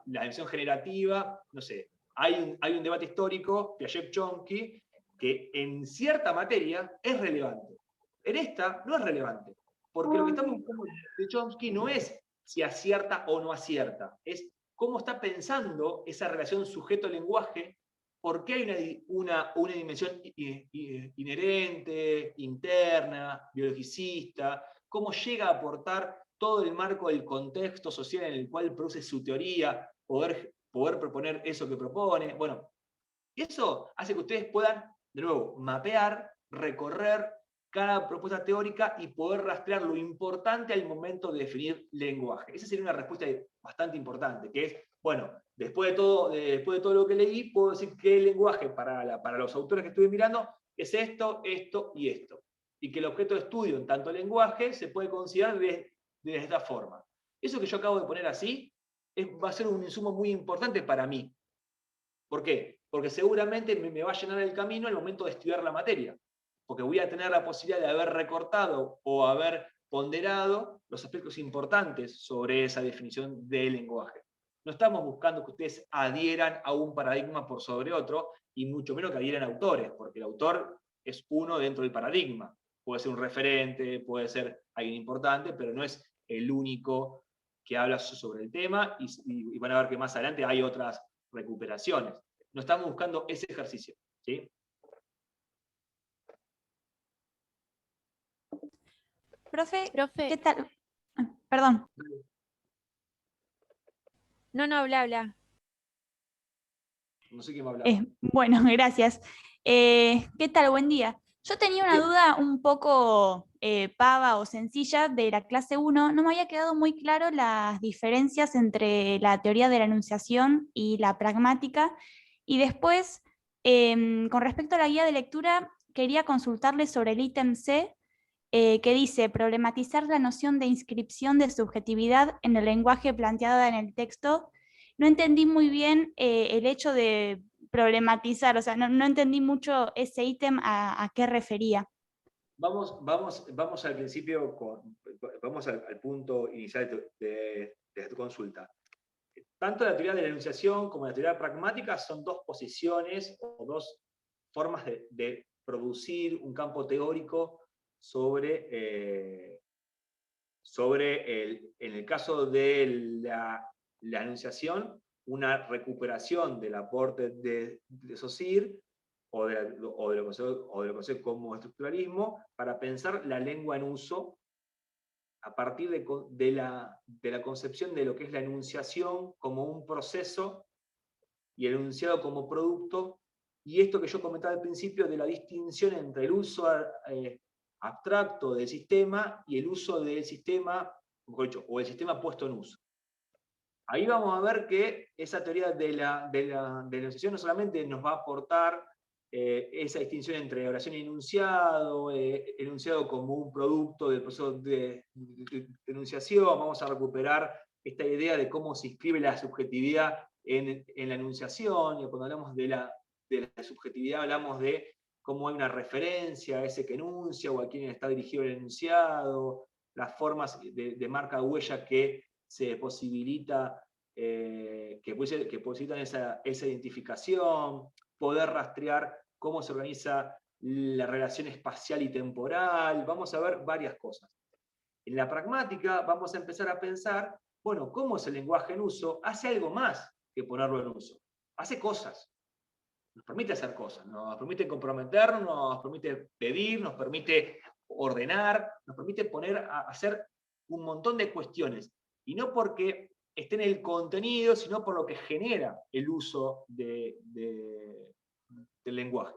dimensión generativa, no sé, hay un debate histórico, Piaget-Chomsky, que en cierta materia es relevante. En esta no es relevante. Porque lo que estamos buscando de Chomsky no es si acierta o no acierta, es cómo está pensando esa relación sujeto-lenguaje, por qué hay una dimensión inherente, interna, biologicista, cómo llega a aportar todo el marco del contexto social en el cual produce su teoría, poder proponer eso que propone. Bueno, eso hace que ustedes puedan, de nuevo, mapear, recorrer cada propuesta teórica y poder rastrear lo importante al momento de definir lenguaje. Esa sería una respuesta bastante importante, que es, bueno, después de todo lo que leí, puedo decir qué lenguaje para los autores que estuve mirando es esto, esto y esto. Y que el objeto de estudio en tanto lenguaje se puede considerar de esta forma. Eso que yo acabo de poner así va a ser un insumo muy importante para mí. ¿Por qué? Porque seguramente me va a llenar el camino al momento de estudiar la materia. Porque voy a tener la posibilidad de haber recortado o haber ponderado los aspectos importantes sobre esa definición del lenguaje. No estamos buscando que ustedes adhieran a un paradigma por sobre otro, y mucho menos que adhieran a autores, porque el autor es uno dentro del paradigma. Puede ser un referente, puede ser alguien importante, pero no es el único que habla sobre el tema, y van a ver que más adelante hay otras recuperaciones. No estamos buscando ese ejercicio, ¿sí? Profe, ¿qué tal? Perdón. No, habla. No sé quién va a hablar. Bueno, gracias. ¿Qué tal? Buen día. Yo tenía una duda un poco pava o sencilla de la clase 1. No me había quedado muy claro las diferencias entre la teoría de la enunciación y la pragmática. Y después, con respecto a la guía de lectura, quería consultarles sobre el ítem C, que dice problematizar la noción de inscripción de subjetividad en el lenguaje planteada en el texto. No entendí muy bien el hecho de problematizar, o sea, no entendí mucho ese ítem a qué refería. Vamos al principio, vamos al punto inicial de tu consulta. Tanto la teoría de la enunciación como la teoría pragmática son dos posiciones o dos formas de producir un campo teórico sobre en el caso de la enunciación, una recuperación del aporte de Saussure o de lo que se como estructuralismo para pensar la lengua en uso a partir de la concepción de lo que es la enunciación como un proceso y el enunciado como producto, y esto que yo comentaba al principio de la distinción entre el uso abstracto del sistema y el uso del sistema, mejor dicho, o el sistema puesto en uso. Ahí vamos a ver que esa teoría de la enunciación no solamente nos va a aportar esa distinción entre oración y enunciado, enunciado como un producto del proceso de enunciación, vamos a recuperar esta idea de cómo se inscribe la subjetividad en la enunciación, y cuando hablamos de la subjetividad hablamos de cómo hay una referencia a ese que enuncia o a quien está dirigido el enunciado, las formas de marca huella que se posibilita, que posibilitan esa identificación, poder rastrear cómo se organiza la relación espacial y temporal. Vamos a ver varias cosas. En la pragmática vamos a empezar a pensar, bueno, cómo es el lenguaje en uso, hace algo más que ponerlo en uso, hace cosas. Nos permite hacer cosas, nos permite comprometernos, nos permite pedir, nos permite ordenar, nos permite poner a hacer un montón de cuestiones. Y no porque esté en el contenido, sino por lo que genera el uso del lenguaje.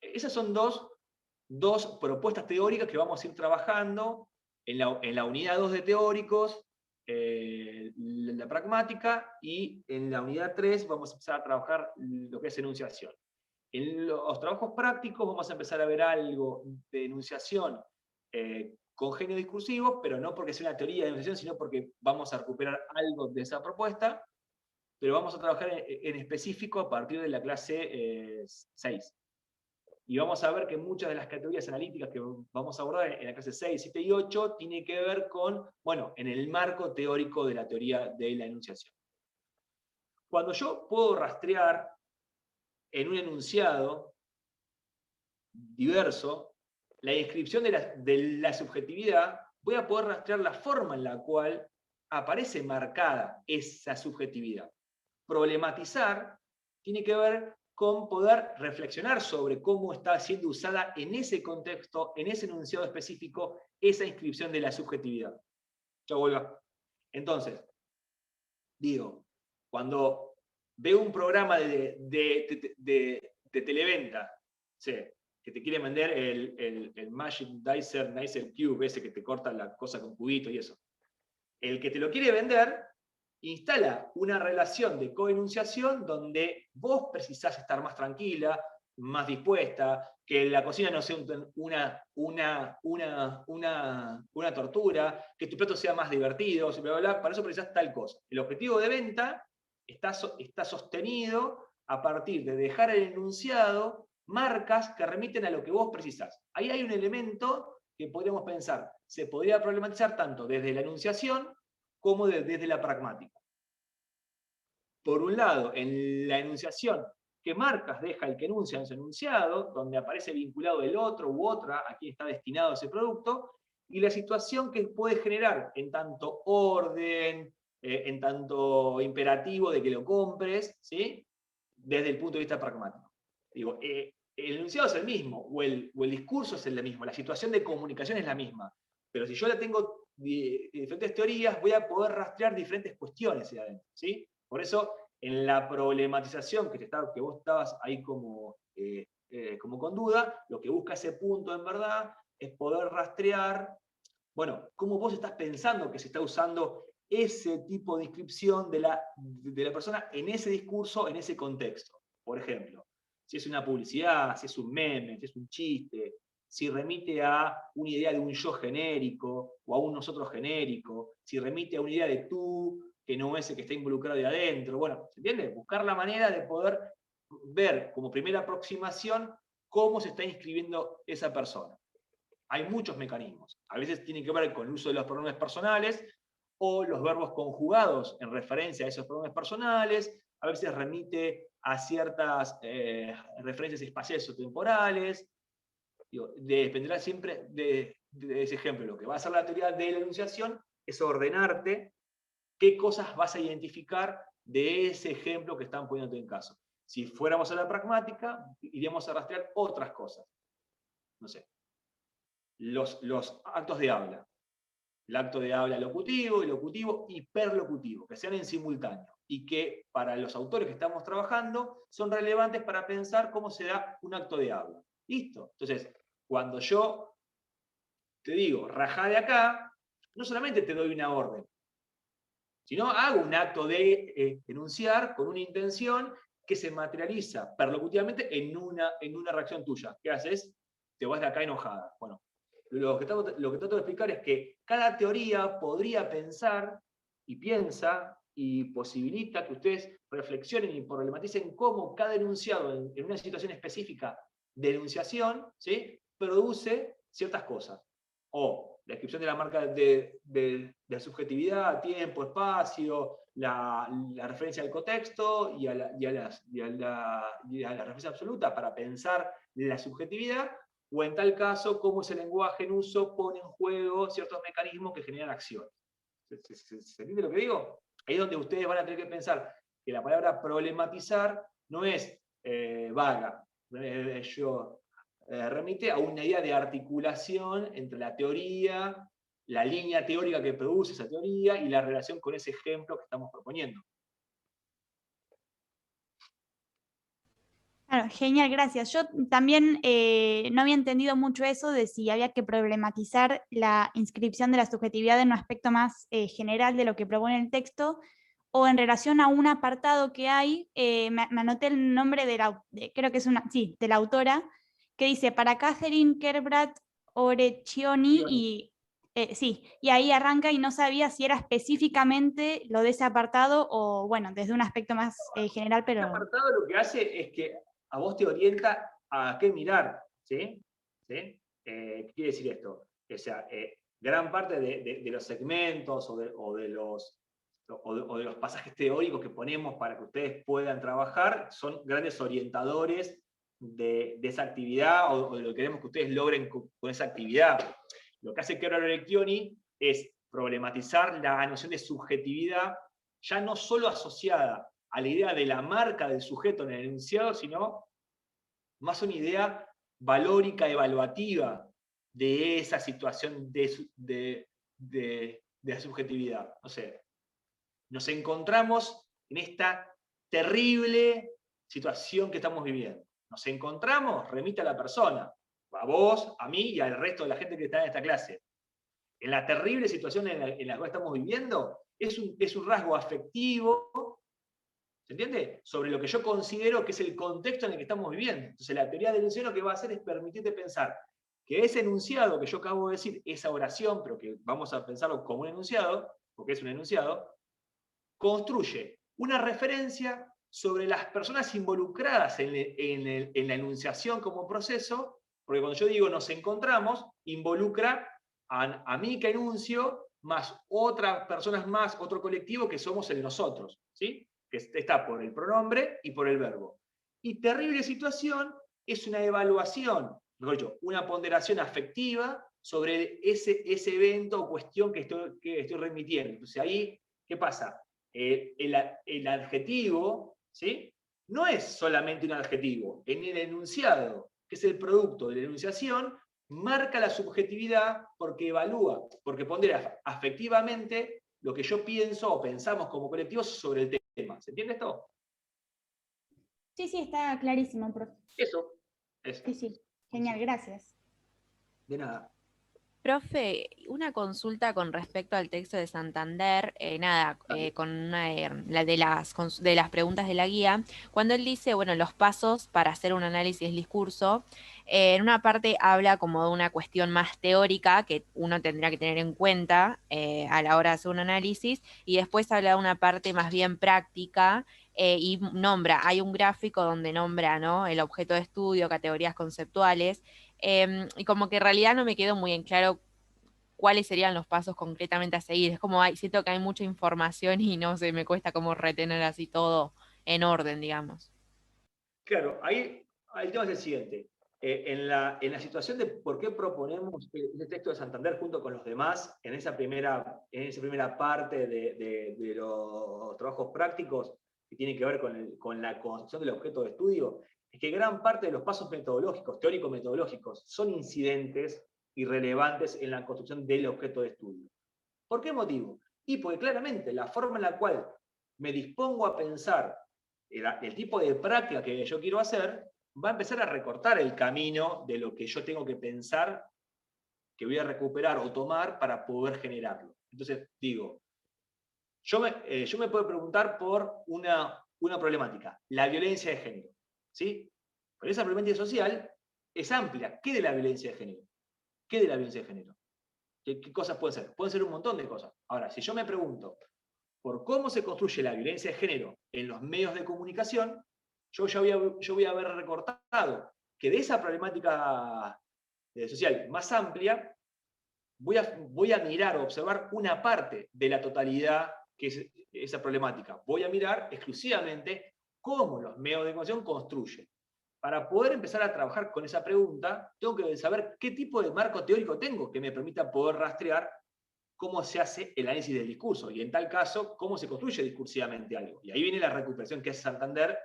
Esas son dos propuestas teóricas que vamos a ir trabajando en la unidad 2 de teóricos, la pragmática, y en la unidad 3 vamos a empezar a trabajar lo que es enunciación. En los trabajos prácticos vamos a empezar a ver algo de enunciación con genio discursivo, pero no porque sea una teoría de enunciación, sino porque vamos a recuperar algo de esa propuesta, pero vamos a trabajar en específico a partir de la clase 6. Y vamos a ver que muchas de las categorías analíticas que vamos a abordar en la clase 6, 7 y 8 tienen que ver con, bueno, en el marco teórico de la teoría de la enunciación. Cuando yo puedo rastrear en un enunciado diverso la inscripción de la subjetividad, voy a poder rastrear la forma en la cual aparece marcada esa subjetividad. Problematizar tiene que ver con poder reflexionar sobre cómo está siendo usada en ese contexto, en ese enunciado específico, esa inscripción de la subjetividad. Ya vuelvo. Entonces, digo, cuando veo un programa de televenta, ¿sí?, que te quiere vender el Magic Dicer Cube, ese que te corta la cosa con cubito y eso. El que te lo quiere vender instala una relación de coenunciación donde vos precisás estar más tranquila, más dispuesta, que la cocina no sea una tortura, que tu plato sea más divertido, bla, bla, bla, para eso precisás tal cosa. El objetivo de venta está sostenido a partir de dejar el enunciado marcas que remiten a lo que vos precisás. Ahí hay un elemento que podríamos pensar, se podría problematizar tanto desde la enunciación como desde la pragmática. Por un lado, en la enunciación, ¿qué marcas deja el que enuncia en su enunciado? Donde aparece vinculado el otro u otra a quien está destinado ese producto, y la situación que puede generar en tanto orden, en tanto imperativo de que lo compres, ¿sí? Desde el punto de vista pragmático. Digo, el enunciado es el mismo, o el discurso es el mismo, la situación de comunicación es la misma, pero si yo la tengo diferentes teorías, voy a poder rastrear diferentes cuestiones hacia adentro, ¿sí? Por eso, en la problematización que vos estabas ahí como con duda, lo que busca ese punto en verdad es poder rastrear, bueno, cómo vos estás pensando que se está usando ese tipo de inscripción de la persona en ese discurso, en ese contexto. Por ejemplo, si es una publicidad, si es un meme, si es un chiste, si remite a una idea de un yo genérico o a un nosotros genérico, si remite a una idea de tú, que no es el que está involucrado de adentro. Bueno, ¿se entiende? Buscar la manera de poder ver como primera aproximación cómo se está inscribiendo esa persona. Hay muchos mecanismos. A veces tienen que ver con el uso de los pronombres personales o los verbos conjugados en referencia a esos pronombres personales. A veces remite a ciertas referencias espaciales o temporales. Dependerá siempre de ese ejemplo. Lo que va a hacer la teoría de la enunciación es ordenarte qué cosas vas a identificar de ese ejemplo que están poniéndote en caso. Si fuéramos a la pragmática, iríamos a rastrear otras cosas. No sé. Los actos de habla. El acto de habla locutivo, ilocutivo y perlocutivo, que sean en simultáneo, y que para los autores que estamos trabajando son relevantes para pensar cómo se da un acto de habla. ¿Listo? Entonces, cuando yo te digo, rajá de acá, no solamente te doy una orden, sino hago un acto de enunciar con una intención que se materializa perlocutivamente en una reacción tuya. ¿Qué haces? Te vas de acá enojada. Bueno, lo que trato de explicar es que cada teoría podría pensar y piensa y posibilita que ustedes reflexionen y problematicen cómo cada enunciado en una situación específica de enunciación, ¿sí?, produce ciertas cosas. O la descripción de la marca de la subjetividad, tiempo, espacio, la referencia al contexto y a la referencia absoluta para pensar la subjetividad, o en tal caso, cómo ese lenguaje en uso pone en juego ciertos mecanismos que generan acciones. ¿Se entiende lo que digo? Ahí es donde ustedes van a tener que pensar que la palabra problematizar no es vaga. Remite a una idea de articulación entre la teoría, la línea teórica que produce esa teoría y la relación con ese ejemplo que estamos proponiendo. Claro, genial, gracias. Yo también no había entendido mucho eso de si había que problematizar la inscripción de la subjetividad en un aspecto más general de lo que propone el texto, o en relación a un apartado que hay, me anoté el nombre creo que es de la autora, que dice, para Catherine Kerbrat Orecchioni, y ahí arranca y no sabía si era específicamente lo de ese apartado o, bueno, desde un aspecto más general, pero... Este apartado lo que hace es que a vos te orienta a qué mirar, ¿sí? ¿Sí? ¿Qué quiere decir esto? O sea, gran parte de los segmentos o de los pasajes teóricos que ponemos para que ustedes puedan trabajar son grandes orientadores de esa actividad o de lo que queremos que ustedes logren con esa actividad. Lo que hace Kerbrat Orecchioni es problematizar la noción de subjetividad, ya no solo asociada a la idea de la marca del sujeto en el enunciado, sino más una idea valórica, evaluativa de esa situación de la subjetividad. No sé, nos encontramos en esta terrible situación que estamos viviendo. nos encontramos, remite a la persona, a vos, a mí y al resto de la gente que está en esta clase. En la terrible situación en la cual estamos viviendo, es un rasgo afectivo, ¿se entiende? Sobre lo que yo considero que es el contexto en el que estamos viviendo. Entonces la teoría del enunciado lo que va a hacer es permitirte pensar que ese enunciado que yo acabo de decir, esa oración, pero que vamos a pensarlo como un enunciado, porque es un enunciado, construye una referencia sobre las personas involucradas en la enunciación como proceso, porque cuando yo digo nos encontramos, involucra a mí que enuncio, más otras personas más, otro colectivo que somos el nosotros, ¿sí? Que está por el pronombre y por el verbo. Y terrible situación es una evaluación, mejor dicho, una ponderación afectiva sobre ese evento o cuestión que estoy remitiendo. Entonces ahí, ¿qué pasa? El adjetivo, ¿sí? No es solamente un adjetivo. En el enunciado, que es el producto de la enunciación, marca la subjetividad porque evalúa, porque pondera afectivamente lo que yo pienso o pensamos como colectivos sobre el tema. ¿Se entiende esto? Sí, sí, está clarísimo, profe. Eso. Sí, sí. Genial, gracias. De nada. Profe, una consulta con respecto al texto de Santander, con una de las preguntas de la guía, cuando él dice, bueno, los pasos para hacer un análisis del discurso, en una parte habla como de una cuestión más teórica que uno tendría que tener en cuenta a la hora de hacer un análisis, y después habla de una parte más bien práctica, y hay un gráfico donde nombra, ¿no?, el objeto de estudio, categorías conceptuales. Y como que en realidad no me quedó muy en claro cuáles serían los pasos concretamente a seguir. Es como, siento que hay mucha información y no sé, me cuesta como retener así todo en orden, digamos. Claro, ahí el tema es el siguiente. En la situación de por qué proponemos este texto de Santander junto con los demás, en esa primera parte de los trabajos prácticos que tienen que ver con la construcción del objeto de estudio, es que gran parte de los pasos metodológicos, teórico-metodológicos, son incidentes y relevantes en la construcción del objeto de estudio. ¿Por qué motivo? Y porque claramente la forma en la cual me dispongo a pensar el tipo de práctica que yo quiero hacer va a empezar a recortar el camino de lo que yo tengo que pensar que voy a recuperar o tomar para poder generarlo. Entonces, digo, yo me puedo preguntar por una problemática, la violencia de género, ¿sí? Pero esa problemática social es amplia. ¿Qué de la violencia de género? ¿Qué de la violencia de género? ¿Qué cosas pueden ser? Pueden ser un montón de cosas. Ahora, si yo me pregunto por cómo se construye la violencia de género en los medios de comunicación, yo voy a haber recortado que de esa problemática social más amplia, voy a mirar o observar una parte de la totalidad que es esa problemática. Voy a mirar exclusivamente cómo los medios de comunicación construyen. Para poder empezar a trabajar con esa pregunta, tengo que saber qué tipo de marco teórico tengo que me permita poder rastrear cómo se hace el análisis del discurso, y en tal caso, cómo se construye discursivamente algo. Y ahí viene la recuperación que hace Santander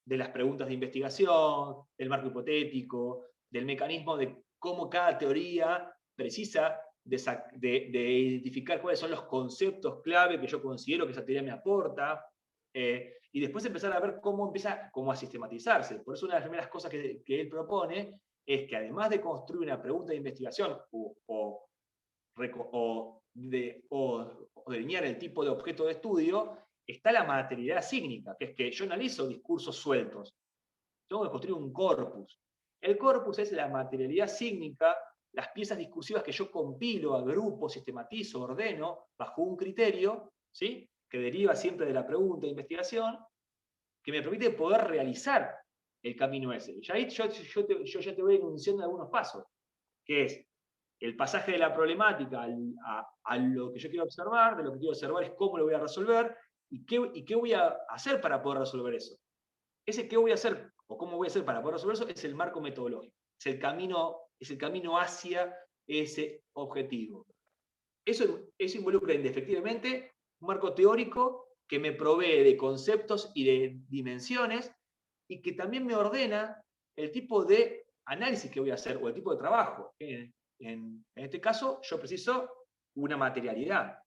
de las preguntas de investigación, del marco hipotético, del mecanismo de cómo cada teoría precisa de identificar cuáles son los conceptos clave que yo considero que esa teoría me aporta, y después empezar a ver cómo empieza a sistematizarse. Por eso una de las primeras cosas que él propone es que además de construir una pregunta de investigación o delinear el tipo de objeto de estudio, está la materialidad sígnica, que es que yo analizo discursos sueltos. Tengo que construir un corpus. El corpus es la materialidad sígnica, las piezas discursivas que yo compilo, agrupo, sistematizo, ordeno, bajo un criterio, ¿sí?, que deriva siempre de la pregunta de investigación, que me permite poder realizar el camino ese. Y ahí yo ya te voy enunciando algunos pasos, que es el pasaje de la problemática a lo que yo quiero observar, de lo que quiero observar es cómo lo voy a resolver, y qué voy a hacer para poder resolver eso. Ese qué voy a hacer, o cómo voy a hacer para poder resolver eso, es el marco metodológico, es el camino hacia ese objetivo. Eso involucra indefectiblemente un marco teórico que me provee de conceptos y de dimensiones, y que también me ordena el tipo de análisis que voy a hacer, o el tipo de trabajo. En este caso, yo preciso una materialidad.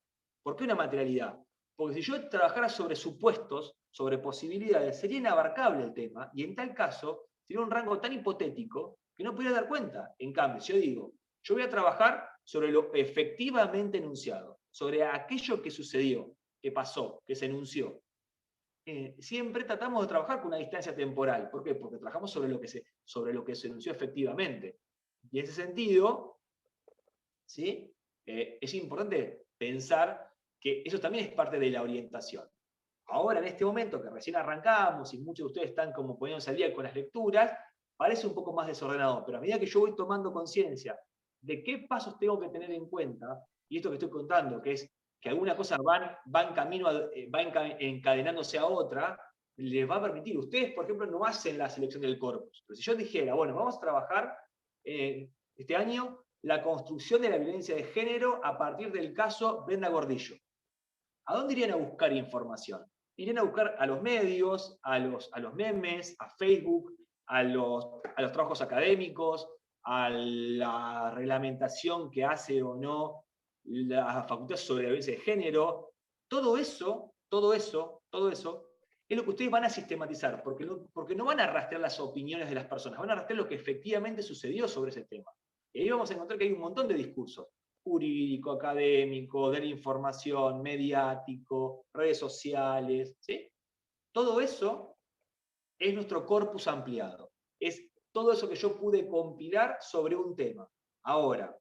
¿Por qué una materialidad? Porque si yo trabajara sobre supuestos, sobre posibilidades, sería inabarcable el tema, y en tal caso, tiene un rango tan hipotético que no podría dar cuenta. En cambio, si yo digo, yo voy a trabajar sobre lo efectivamente enunciado, sobre aquello que sucedió, que pasó, que se enunció. Siempre tratamos de trabajar con una distancia temporal. ¿Por qué? Porque trabajamos sobre lo que se enunció efectivamente. Y en ese sentido, ¿sí? Es importante pensar que eso también es parte de la orientación. Ahora, en este momento que recién arrancamos y muchos de ustedes están como poniéndose al día con las lecturas, parece un poco más desordenado, pero a medida que yo voy tomando conciencia de qué pasos tengo que tener en cuenta, y esto que estoy contando, que es que algunas cosas van encadenándose a otra, les va a permitir. Ustedes, por ejemplo, no hacen la selección del corpus, pero si yo dijera, bueno, vamos a trabajar este año la construcción de la violencia de género a partir del caso Brenda Gordillo. ¿A dónde irían a buscar información? Irían a buscar a los medios, a los memes, a Facebook, a los trabajos académicos, a la reglamentación que hace o no la facultad sobre la violencia de género. Todo eso es lo que ustedes van a sistematizar, porque no van a rastrear las opiniones de las personas, van a rastrear lo que efectivamente sucedió sobre ese tema. Y ahí vamos a encontrar que hay un montón de discursos, jurídico, académico, de la información, mediático, redes sociales, ¿sí? Todo eso es nuestro corpus ampliado. Es todo eso que yo pude compilar sobre un tema. Ahora,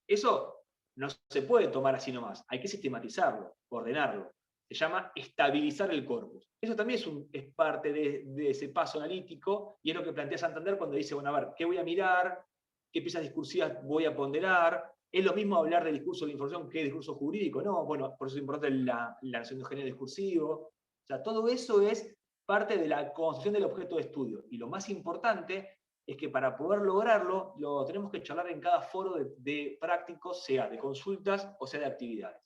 eso no se puede tomar así nomás, hay que sistematizarlo, ordenarlo. Se llama estabilizar el corpus. Eso también es parte de ese paso analítico, y es lo que plantea Santander cuando dice, bueno, a ver, ¿qué voy a mirar? ¿Qué piezas discursivas voy a ponderar? ¿Es lo mismo hablar de discurso de información que de discurso jurídico? No, bueno, por eso es importante la noción de género discursivo. O sea, todo eso es parte de la construcción del objeto de estudio. Y lo más importante es que para poder lograrlo, lo tenemos que charlar en cada foro de prácticos, sea de consultas o sea de actividades.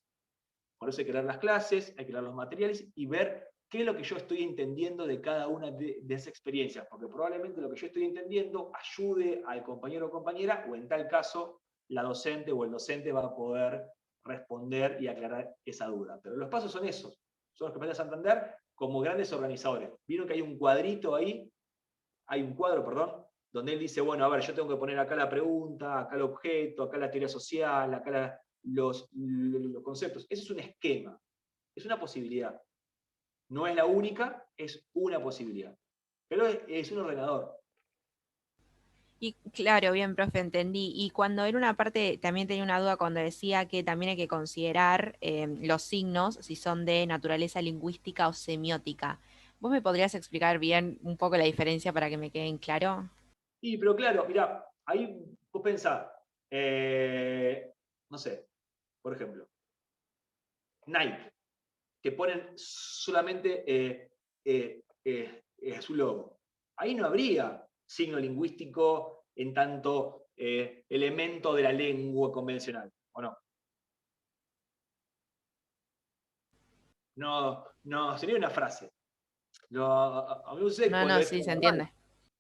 Por eso hay que leer las clases, hay que leer los materiales y ver qué es lo que yo estoy entendiendo de cada una de esas experiencias, porque probablemente lo que yo estoy entendiendo ayude al compañero o compañera, o en tal caso, la docente o el docente va a poder responder y aclarar esa duda. Pero los pasos son esos, son los que plantea Santander como grandes organizadores. Vieron que hay un cuadrito ahí, hay un cuadro, perdón, donde él dice, bueno, a ver, yo tengo que poner acá la pregunta, acá el objeto, acá la teoría social, acá los conceptos. Ese es un esquema, es una posibilidad. No es la única, es una posibilidad. Pero es un ordenador. Y claro, bien, profe, entendí. Y cuando era una parte, también tenía una duda cuando decía que también hay que considerar los signos, si son de naturaleza lingüística o semiótica. ¿Vos me podrías explicar bien un poco la diferencia para que me queden claro? Sí, pero claro, mirá, ahí vos pensás, no sé, por ejemplo, Nike, que ponen solamente su logo. Ahí no habría signo lingüístico en tanto elemento de la lengua convencional, ¿o no? No, sería una frase. A mí me sucede con lo Sí, se extraverbal. entiende.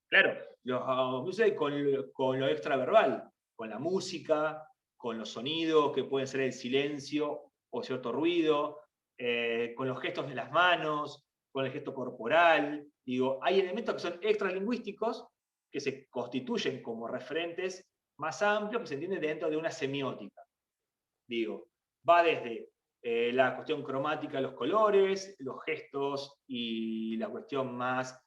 Claro, a mí me sucede con lo extraverbal, con la música, con los sonidos que pueden ser el silencio o cierto ruido, con los gestos de las manos, con el gesto corporal. Digo, hay elementos que son extralingüísticos que se constituyen como referentes más amplios que se entienden dentro de una semiótica. Digo, va desde la cuestión cromática, los colores, los gestos y la cuestión más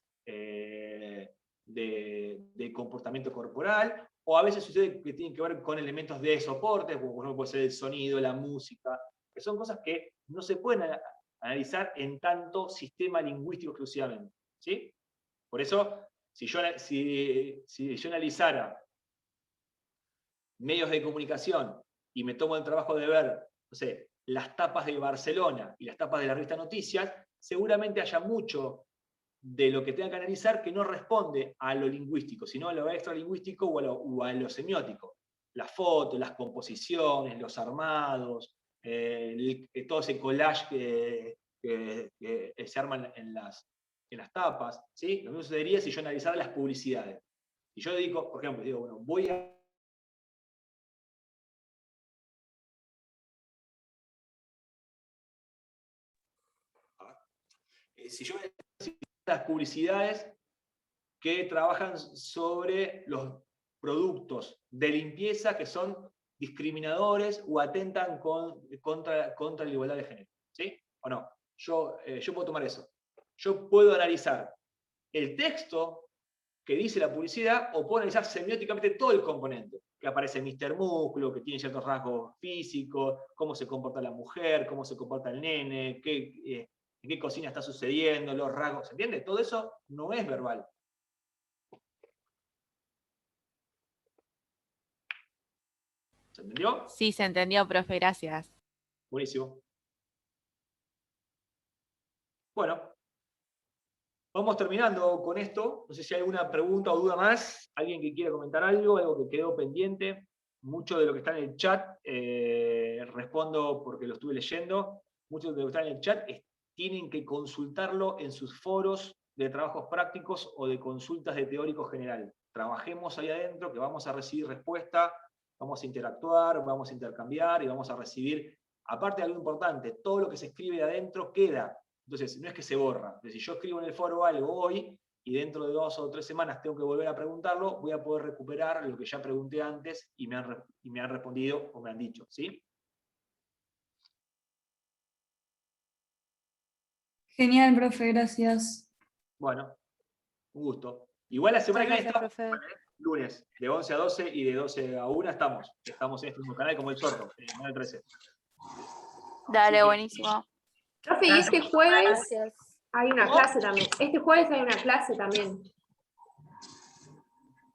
de comportamiento corporal, o a veces sucede que tienen que ver con elementos de soporte, como por ejemplo puede ser el sonido, la música, que son cosas que no se pueden analizar en tanto sistema lingüístico exclusivamente. ¿Sí? Por eso, si yo analizara medios de comunicación y me tomo el trabajo de ver, no sé, las tapas de Barcelona y las tapas de la revista Noticias, seguramente haya mucho de lo que tenga que analizar que no responde a lo lingüístico, sino a lo extralingüístico o a lo semiótico. Las fotos, las composiciones, los armados, todo ese collage que se arman en las tapas. ¿Sí? Lo mismo sucedería si yo analizara las publicidades. Si yo digo, por ejemplo, digo, bueno, voy a si yo las publicidades que trabajan sobre los productos de limpieza que son discriminadores o atentan contra la igualdad de género. ¿Sí? ¿O no? Yo puedo tomar eso. Yo puedo analizar el texto que dice la publicidad o puedo analizar semióticamente todo el componente. Que aparece Mr. Músculo, que tiene ciertos rasgos físicos, cómo se comporta la mujer, cómo se comporta el nene, en qué cocina está sucediendo, los rasgos, ¿se entiende? Todo eso no es verbal. ¿Se entendió? Sí, se entendió, profe, gracias. Buenísimo. Bueno, vamos terminando con esto. No sé si hay alguna pregunta o duda más. ¿Alguien que quiera comentar algo que quedó pendiente? Mucho de lo que está en el chat, respondo porque lo estuve leyendo. Mucho de lo que está en el chat tienen que consultarlo en sus foros de trabajos prácticos o de consultas de teórico general. Trabajemos ahí adentro, que vamos a recibir respuesta, vamos a interactuar, vamos a intercambiar y vamos a recibir, aparte de algo importante, todo lo que se escribe de adentro queda. Entonces, no es que se borra. Entonces, si yo escribo en el foro algo hoy, y dentro de 2 o 3 semanas tengo que volver a preguntarlo, voy a poder recuperar lo que ya pregunté antes y me han respondido o me han dicho. ¿Sí? Genial, profe, gracias. Bueno, un gusto. Igual la semana que viene estamos, profe. lunes, de 11 a 12 y de 12 a 1 estamos en este mismo canal como el sordo, en el canal 13. Dale, buenísimo. Profe, y este jueves Gracias. hay una clase también. Este jueves hay una clase también.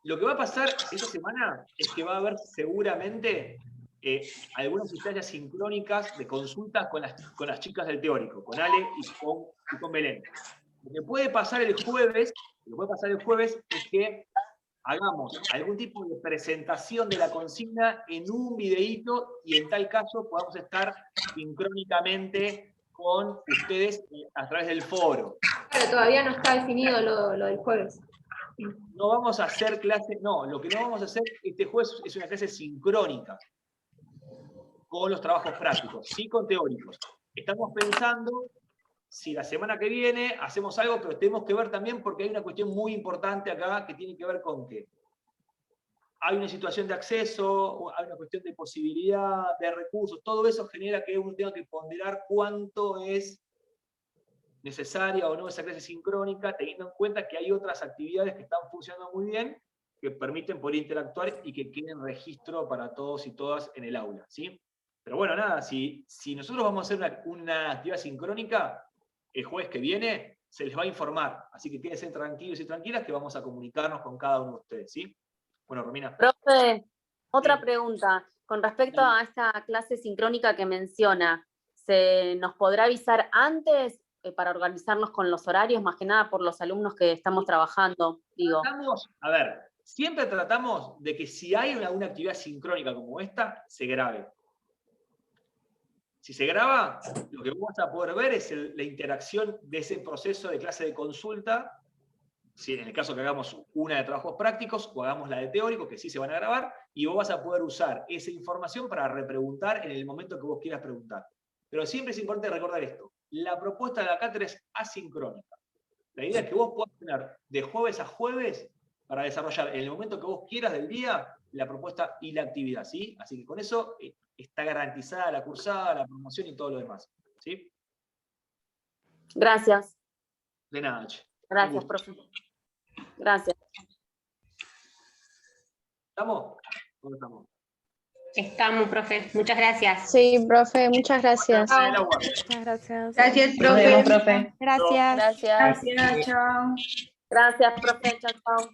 Lo que va a pasar esta semana es que va a haber seguramente algunas instancias sincrónicas de consultas con las chicas del teórico, con Ale y con Belén. Lo que puede pasar el jueves es que hagamos algún tipo de presentación de la consigna en un videíto y en tal caso podamos estar sincrónicamente con ustedes a través del foro. Claro, todavía no está definido lo del jueves. No vamos a hacer clase, no, lo que no vamos a hacer este jueves es una clase sincrónica con los trabajos prácticos, sí con teóricos. Estamos pensando si la semana que viene hacemos algo, pero tenemos que ver también porque hay una cuestión muy importante acá que tiene que ver con que hay una situación de acceso, hay una cuestión de posibilidad, de recursos, todo eso genera que uno tenga que ponderar cuánto es necesaria o no esa clase sincrónica, teniendo en cuenta que hay otras actividades que están funcionando muy bien, que permiten poder interactuar y que queden registro para todos y todas en el aula, ¿sí? Pero bueno, nada, si nosotros vamos a hacer una actividad sincrónica, el jueves que viene se les va a informar, así que quédense tranquilos y tranquilas que vamos a comunicarnos con cada uno de ustedes, ¿sí? Bueno, Romina. Profe, otra Sí. pregunta. Con respecto a esta clase sincrónica que menciona, ¿se nos podrá avisar antes para organizarnos con los horarios, más que nada por los alumnos que estamos trabajando? Digo. Siempre tratamos de que si hay una actividad sincrónica como esta, se grabe. Si se graba, lo que vamos a poder ver es la interacción de ese proceso de clase de consulta, si en el caso que hagamos una de trabajos prácticos o hagamos la de teórico, que sí se van a grabar, y vos vas a poder usar esa información para repreguntar en el momento que vos quieras preguntar. Pero siempre es importante recordar esto. La propuesta de la cátedra es asincrónica. La idea es que vos puedas tener de jueves a jueves para desarrollar en el momento que vos quieras del día la propuesta y la actividad, ¿sí? Así que con eso está garantizada la cursada, la promoción y todo lo demás, ¿sí? Gracias. De nada, che. Gracias, profe. Gracias. ¿Estamos? ¿Cómo estamos? Estamos, profe. Muchas gracias. Sí, profe, muchas gracias. Muchas gracias. Gracias, Nos profe. vemos, profe. Gracias. Gracias. Gracias, chao. Gracias, profe. Chao, chao.